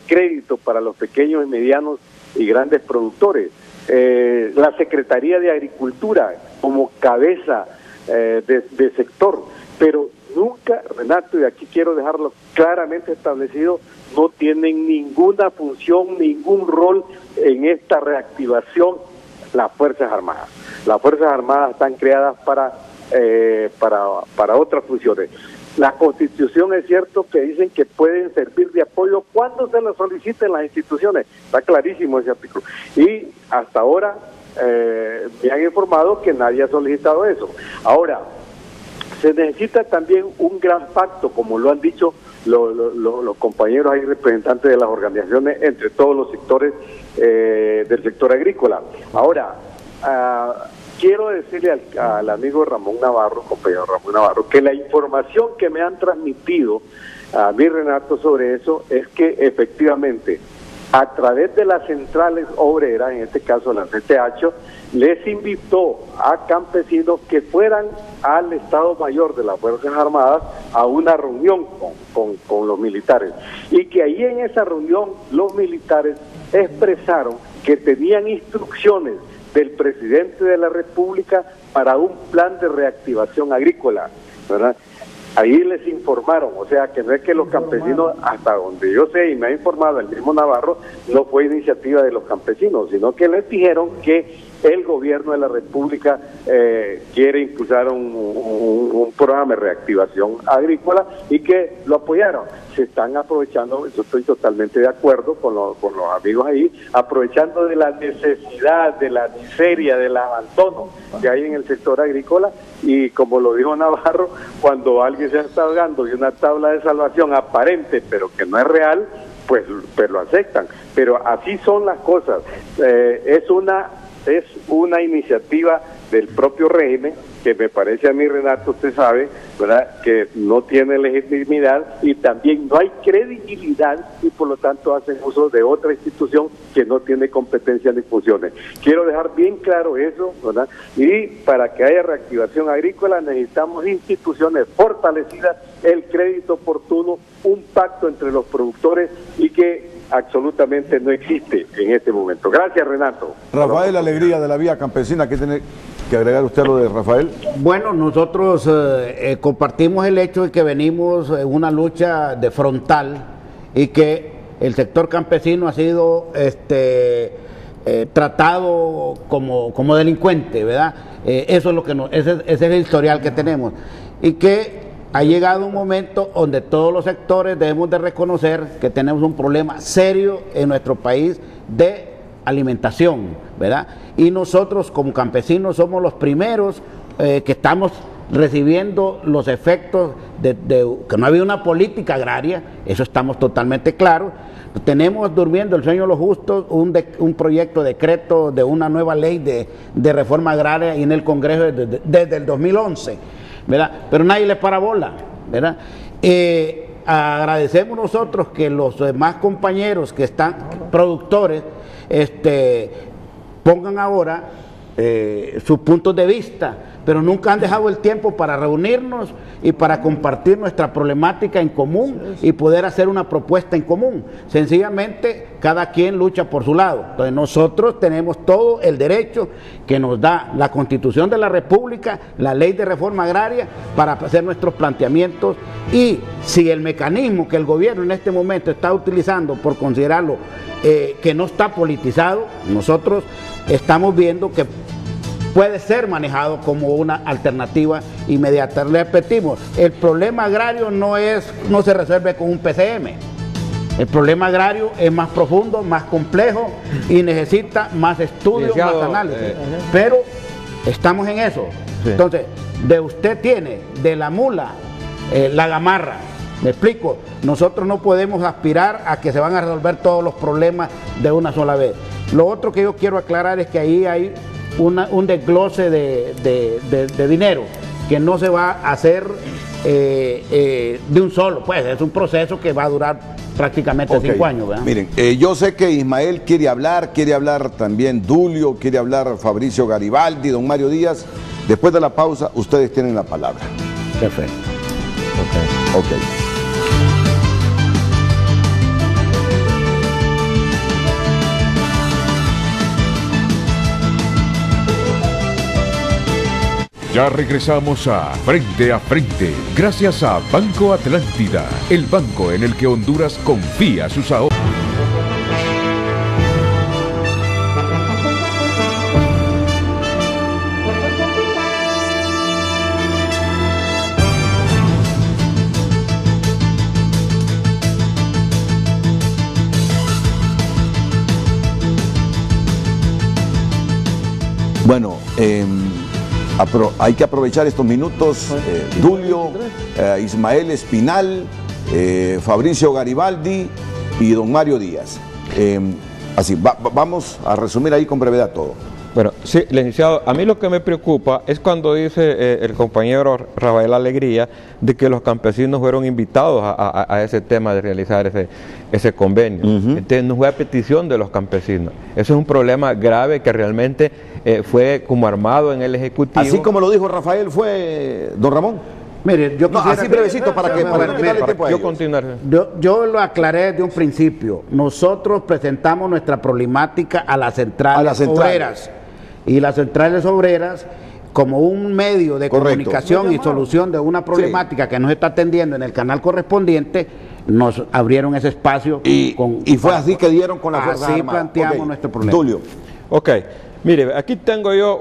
crédito para los pequeños y medianos y grandes productores. La Secretaría de Agricultura como cabeza de sector, pero nunca, Renato, y aquí quiero dejarlo claramente establecido, no tienen ninguna función, ningún rol en esta reactivación las Fuerzas Armadas. Las Fuerzas Armadas están creadas para otras funciones. La Constitución es cierto que dicen que pueden servir de apoyo cuando se lo soliciten las instituciones. Está clarísimo ese artículo. Y hasta ahora me han informado que nadie ha solicitado eso. Ahora, se necesita también un gran pacto, como lo han dicho los compañeros ahí, representantes de las organizaciones, entre todos los sectores del sector agrícola. Ahora, quiero decirle al amigo Ramón Navarro, compañero Ramón Navarro, que la información que me han transmitido a mí, Renato, sobre eso, es que efectivamente, a través de las centrales obreras, en este caso la CTH, les invitó a campesinos que fueran al Estado Mayor de las Fuerzas Armadas a una reunión con los militares, y que ahí en esa reunión los militares expresaron que tenían instrucciones del presidente de la República para un plan de reactivación agrícola, ¿verdad? Ahí les informaron, o sea que no es que los campesinos, hasta donde yo sé y me ha informado el mismo Navarro, no fue iniciativa de los campesinos, sino que les dijeron que el gobierno de la República quiere impulsar un programa de reactivación agrícola y que lo apoyaron. Se están aprovechando, yo estoy totalmente de acuerdo con los amigos ahí, aprovechando de la necesidad, de la miseria, del abandono que hay en el sector agrícola, y como lo dijo Navarro, cuando alguien se está ahogando de una tabla de salvación aparente pero que no es real, pues lo aceptan. Pero así son las cosas. Es una iniciativa del propio régimen que me parece a mí, Renato, usted sabe, ¿verdad?, que no tiene legitimidad y también no hay credibilidad y por lo tanto hacen uso de otra institución que no tiene competencia ni funciones. Quiero dejar bien claro eso, ¿verdad? Y para que haya reactivación agrícola necesitamos instituciones fortalecidas, el crédito oportuno, un pacto entre los productores y que absolutamente no existe en este momento. Gracias, Renato. Rafael Alegría, de la Vía Campesina, ¿qué tiene que agregar usted lo de Rafael? Bueno, nosotros compartimos el hecho de que venimos en una lucha de frontal y que el sector campesino ha sido tratado como delincuente, ¿verdad? Eso es lo que ese es el historial que tenemos, y que ha llegado un momento donde todos los sectores debemos de reconocer que tenemos un problema serio en nuestro país de alimentación, ¿verdad? Y nosotros como campesinos somos los primeros que estamos recibiendo los efectos de que no había una política agraria, eso estamos totalmente claros. Tenemos durmiendo el sueño de los justos un proyecto de decreto de una nueva ley de reforma agraria y en el Congreso desde el 2011, ¿verdad? Pero nadie le para bola, ¿verdad? Agradecemos nosotros que los demás compañeros que están productores pongan ahora sus puntos de vista, pero nunca han dejado el tiempo para reunirnos y para compartir nuestra problemática en común y poder hacer una propuesta en común. Sencillamente, cada quien lucha por su lado. Entonces, nosotros tenemos todo el derecho que nos da la Constitución de la República, la Ley de Reforma Agraria, para hacer nuestros planteamientos, y si el mecanismo que el gobierno en este momento está utilizando por considerarlo que no está politizado, nosotros estamos viendo que puede ser manejado como una alternativa inmediata. Le repetimos, el problema agrario no se resuelve con un PCM. El problema agrario es más profundo, más complejo y necesita más estudios, más análisis. Pero estamos en eso. Sí. Entonces, usted tiene de la mula la gamarra. Me explico, nosotros no podemos aspirar a que se van a resolver todos los problemas de una sola vez. Lo otro que yo quiero aclarar es que ahí hay un desglose de dinero que no se va a hacer de un solo, pues es un proceso que va a durar prácticamente 5 años, ¿verdad? Miren, yo sé que Ismael quiere hablar también Dulio, quiere hablar Fabricio Garibaldi, don Mario Díaz. Después de la pausa, ustedes tienen la palabra. Perfecto. Ok. Ya regresamos a Frente, gracias a Banco Atlántida, el banco en el que Honduras confía sus ahorros. Bueno, hay que aprovechar estos minutos. Dulio, Ismael Espinal, Fabricio Garibaldi y don Mario Díaz. Vamos a resumir ahí con brevedad todo. Bueno, sí, licenciado, a mí lo que me preocupa es cuando dice el compañero Rafael Alegría de que los campesinos fueron invitados a ese tema de realizar ese convenio. Entonces no fue a petición de los campesinos. Eso es un problema grave que realmente fue como armado en el Ejecutivo. Así como lo dijo Rafael, fue don Ramón. Mire, yo quisiera así brevecito para continuar. Yo lo aclaré desde un principio. Nosotros presentamos nuestra problemática a las centrales obreras. Y las centrales obreras, como un medio de comunicación y solución de una problemática que nos está atendiendo en el canal correspondiente, nos abrieron ese espacio. Y fue así que dieron con la Fuerza Armada. Así planteamos nuestro problema. Tulio. Ok, mire, aquí tengo yo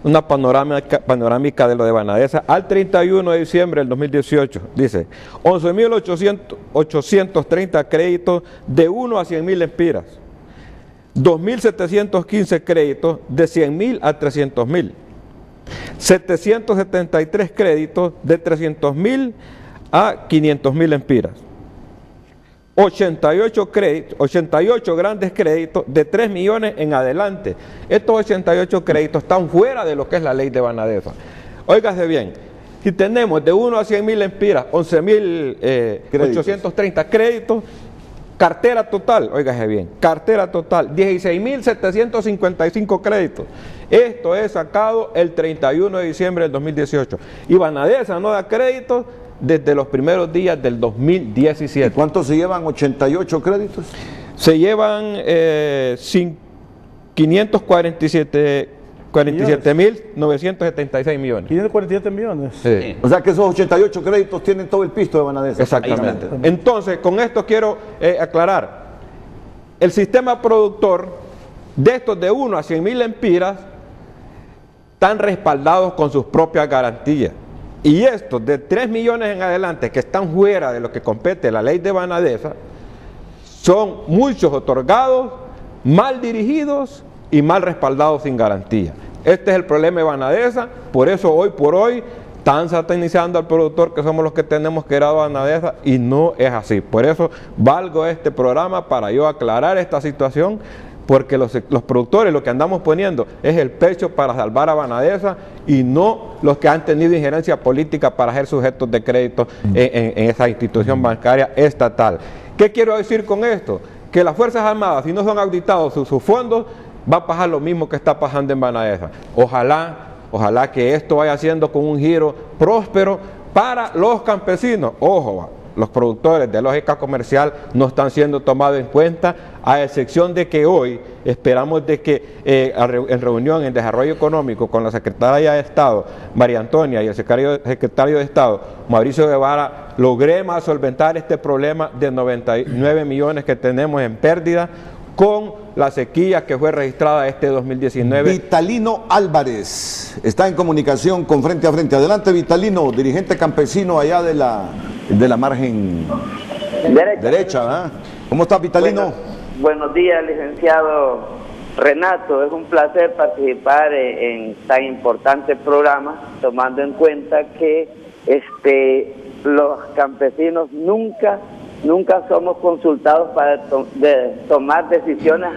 una panorámica de lo de Banadesa al 31 de diciembre del 2018. Dice, 11.830 créditos de 1 a 100.000 lempiras. 2.715 créditos de 100.000 a 300.000, 773 créditos de 300.000 a 500.000 lempiras, 88 créditos, 88 grandes créditos de 3 millones en adelante. Estos 88 créditos están fuera de lo que es la ley de Banadesa. Óigase bien, si tenemos de 1 a 100 mil lempiras, 11.830 créditos, cartera total, óigase bien, cartera total, 16.755 créditos. Esto es sacado el 31 de diciembre del 2018. Y Banadesa no da créditos desde los primeros días del 2017. ¿Y cuántos se llevan 88 créditos? Se llevan 547.976 millones. 547 millones. Sí. O sea que esos 88 créditos tienen todo el pisto de Banadesa. Exactamente. Entonces, con esto quiero aclarar. El sistema productor de estos de 1 a 100 mil lempiras están respaldados con sus propias garantías. Y estos de 3 millones en adelante, que están fuera de lo que compete la ley de Banadesa, son muchos otorgados, mal dirigidos y mal respaldados sin garantía. Este es el problema de Banadesa, por eso hoy por hoy están satanizando al productor, que somos los que tenemos que ir a Banadesa, y no es así. Por eso valgo este programa para yo aclarar esta situación, porque los productores lo que andamos poniendo es el pecho para salvar a Banadesa y no los que han tenido injerencia política para ser sujetos de crédito en esa institución bancaria estatal. ¿Qué quiero decir con esto? Que las Fuerzas Armadas, si no son auditados sus fondos, va a pasar lo mismo que está pasando en Banadesa. Ojalá que esto vaya siendo con un giro próspero para los campesinos. Ojo, los productores de lógica comercial no están siendo tomados en cuenta, a excepción de que hoy esperamos de que en reunión en Desarrollo Económico con la Secretaria de Estado, María Antonia, y el Secretario de Estado, Mauricio Guevara, logremos solventar este problema de 99 millones que tenemos en pérdida con la sequía que fue registrada este 2019. Vitalino Álvarez está en comunicación con Frente a Frente. Adelante, Vitalino, dirigente campesino allá de la margen derecha, ¿verdad? ¿Cómo estás, Vitalino? Buenos días, licenciado Renato. Es un placer participar en tan importante programa, tomando en cuenta que los campesinos nunca somos consultados para tomar decisiones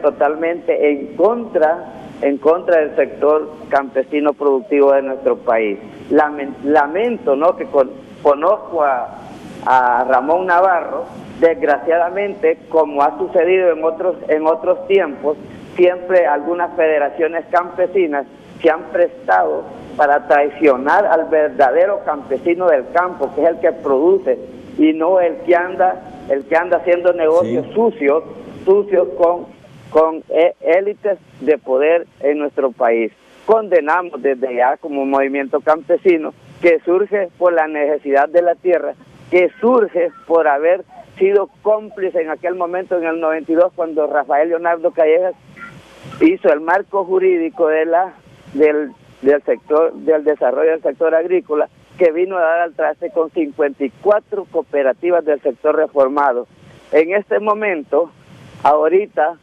totalmente en contra del sector campesino productivo de nuestro país. Lamento, ¿no?, que conozco a Ramón Navarro. Desgraciadamente, como ha sucedido en otros tiempos, siempre algunas federaciones campesinas se han prestado para traicionar al verdadero campesino del campo, que es el que produce, y no el que anda haciendo negocios sucios con élites de poder en nuestro país. Condenamos desde ya como movimiento campesino, que surge por la necesidad de la tierra, que surge por haber sido cómplice en aquel momento, en el 92, cuando Rafael Leonardo Callejas hizo el marco jurídico del desarrollo del sector agrícola, que vino a dar al traste con 54 cooperativas del sector reformado. En este momento, ahorita,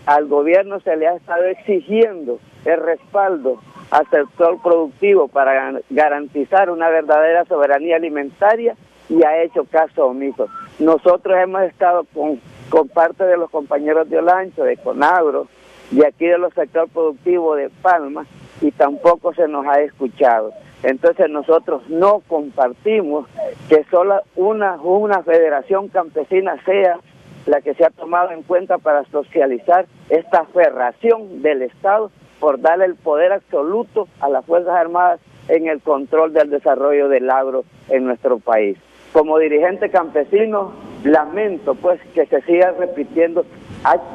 al gobierno se le ha estado exigiendo el respaldo al sector productivo para garantizar una verdadera soberanía alimentaria, y ha hecho caso omiso. Nosotros hemos estado con parte de los compañeros de Olancho, de Conagro, de aquí de los sector productivo de Palma, y tampoco se nos ha escuchado. Entonces nosotros no compartimos que solo una federación campesina sea la que se ha tomado en cuenta para socializar esta aferración del Estado por darle el poder absoluto a las Fuerzas Armadas en el control del desarrollo del agro en nuestro país. Como dirigente campesino, lamento pues que se sigan repitiendo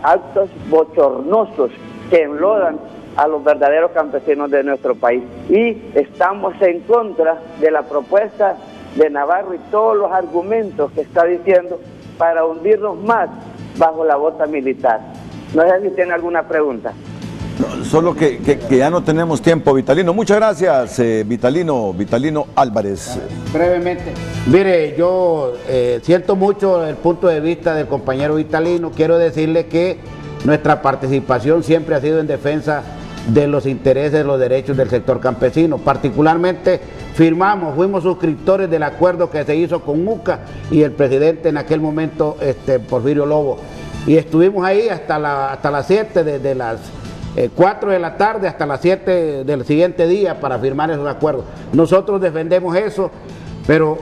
actos bochornosos que enlodan a los verdaderos campesinos de nuestro país. Y estamos en contra de la propuesta de Navarro y todos los argumentos que está diciendo para hundirnos más bajo la bota militar. No sé si tiene alguna pregunta. No, solo que ya no tenemos tiempo, Vitalino. Muchas gracias, Vitalino Álvarez. Brevemente. Mire, yo siento mucho el punto de vista del compañero Vitalino. Quiero decirle que nuestra participación siempre ha sido en defensa de los intereses, de los derechos del sector campesino. Particularmente fuimos suscriptores del acuerdo que se hizo con UCA y el presidente en aquel momento, Porfirio Lobo, y estuvimos ahí hasta las 7 de las 4 de la tarde hasta las 7 del siguiente día para firmar esos acuerdos. Nosotros defendemos eso, pero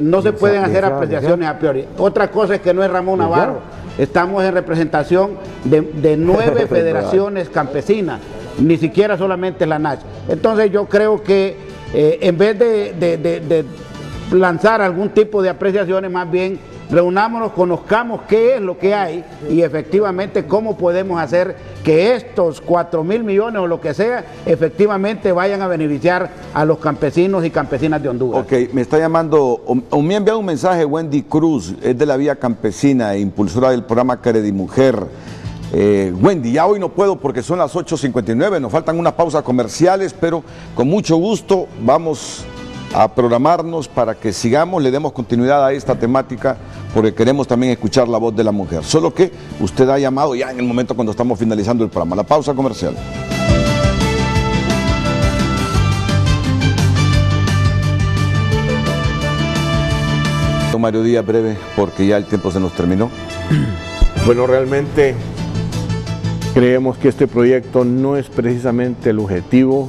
no se pueden hacer apreciaciones a priori. Otra cosa es que no es Ramón Navarro, estamos en representación de 9 federaciones campesinas, ni siquiera solamente la NACH. Entonces yo creo que en vez de lanzar algún tipo de apreciaciones, más bien reunámonos, conozcamos qué es lo que hay y efectivamente cómo podemos hacer que estos 4.000 millones o lo que sea, efectivamente vayan a beneficiar a los campesinos y campesinas de Honduras. Ok, me está llamando, o me ha enviado un mensaje Wendy Cruz, es de la Vía Campesina e impulsora del programa Credimujer. Wendy, ya hoy no puedo porque son las 8:59, nos faltan unas pausas comerciales, pero con mucho gusto vamos a programarnos para que sigamos, le demos continuidad a esta temática, porque queremos también escuchar la voz de la mujer. Solo que usted ha llamado ya en el momento cuando estamos finalizando el programa. La pausa comercial. Don Mario Díaz, breve, porque ya el tiempo se nos terminó. Bueno, realmente creemos que este proyecto no es precisamente el objetivo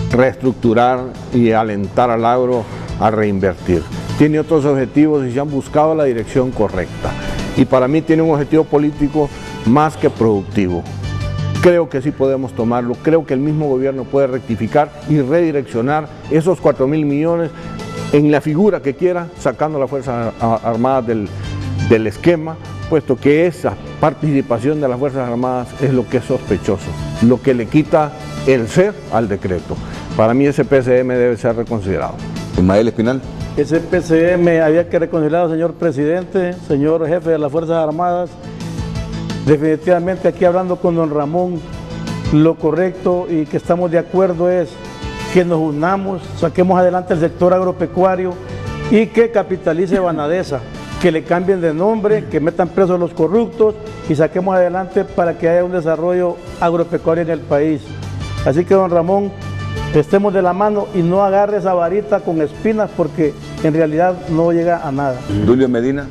reestructurar y alentar al agro a reinvertir. Tiene otros objetivos y se han buscado la dirección correcta. Y para mí tiene un objetivo político más que productivo. Creo que sí podemos tomarlo, creo que el mismo gobierno puede rectificar y redireccionar esos 4.000 millones en la figura que quiera, sacando a las Fuerzas Armadas del esquema, puesto que esa participación de las Fuerzas Armadas es lo que es sospechoso, lo que le quita el ser al decreto. Para mí ese PCM debe ser reconsiderado. Ismael Espinal. Ese PCM había que reconsiderarlo, señor presidente, señor jefe de las Fuerzas Armadas. Definitivamente aquí hablando con don Ramón, lo correcto y que estamos de acuerdo es que nos unamos, saquemos adelante el sector agropecuario y que capitalice Banadesa, que le cambien de nombre, que metan presos a los corruptos y saquemos adelante para que haya un desarrollo agropecuario en el país. Así que don Ramón, estemos de la mano y no agarre esa varita con espinas porque en realidad no llega a nada. Julio Medina.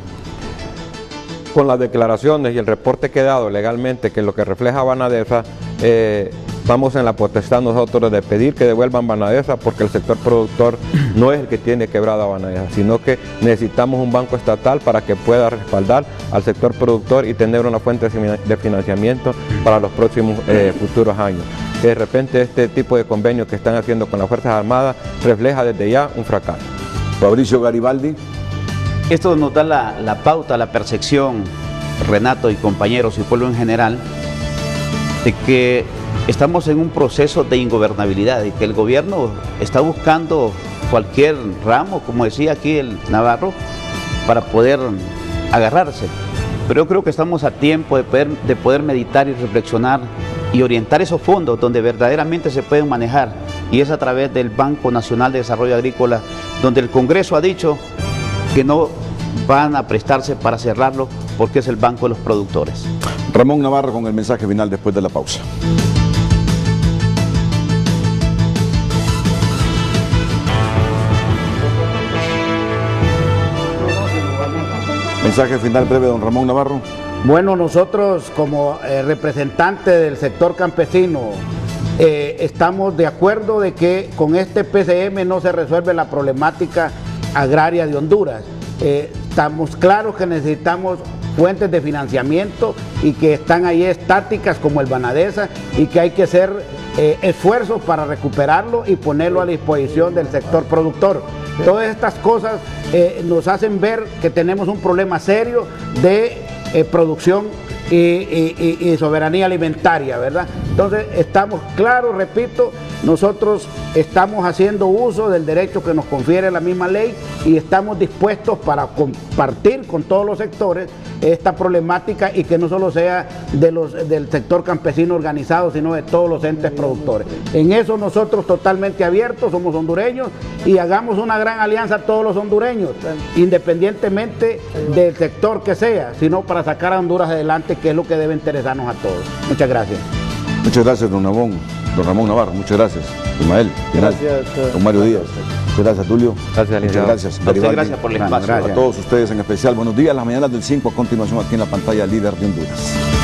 Con las declaraciones y el reporte que he dado legalmente, que lo que refleja Banadesa, estamos en la potestad nosotros de pedir que devuelvan Banadesa, porque el sector productor no es el que tiene quebrada Banadesa, sino que necesitamos un banco estatal para que pueda respaldar al sector productor y tener una fuente de financiamiento para los próximos futuros años. Que de repente este tipo de convenios que están haciendo con las Fuerzas Armadas refleja desde ya un fracaso. Fabricio Garibaldi. Esto nos da la pauta, la percepción, Renato y compañeros y pueblo en general, de que estamos en un proceso de ingobernabilidad y que el gobierno está buscando cualquier ramo, como decía aquí el Navarro, para poder agarrarse. Pero yo creo que estamos a tiempo de poder meditar y reflexionar y orientar esos fondos donde verdaderamente se pueden manejar, y es a través del Banco Nacional de Desarrollo Agrícola, donde el Congreso ha dicho que no van a prestarse para cerrarlo porque es el banco de los productores. Ramón Navarro con el mensaje final después de la pausa. Mensaje final breve, don Ramón Navarro. Bueno, nosotros como representantes del sector campesino estamos de acuerdo de que con este PCM no se resuelve la problemática agraria de Honduras. Estamos claros que necesitamos fuentes de financiamiento y que están ahí estáticas como el Banadesa y que hay que hacer esfuerzos para recuperarlo y ponerlo a disposición del sector productor. Todas estas cosas nos hacen ver que tenemos un problema serio de producción y soberanía alimentaria, ¿verdad? Entonces estamos claros, repito, nosotros estamos haciendo uso del derecho que nos confiere la misma ley y estamos dispuestos para compartir con todos los sectores esta problemática y que no solo sea del sector campesino organizado, sino de todos los entes productores. En eso nosotros totalmente abiertos, somos hondureños y hagamos una gran alianza todos los hondureños, independientemente del sector que sea, sino para sacar a Honduras adelante, que es lo que debe interesarnos a todos. Muchas gracias. Muchas gracias, don Ramón Navarro, muchas gracias. Ismael, Gracias, don Mario Díaz. Muchas gracias, Tulio. Gracias, muchas gracias. Muchas gracias por el espacio. A todos ustedes en especial, buenos días, las mañanas del 5 a continuación aquí en la pantalla Líder de Honduras.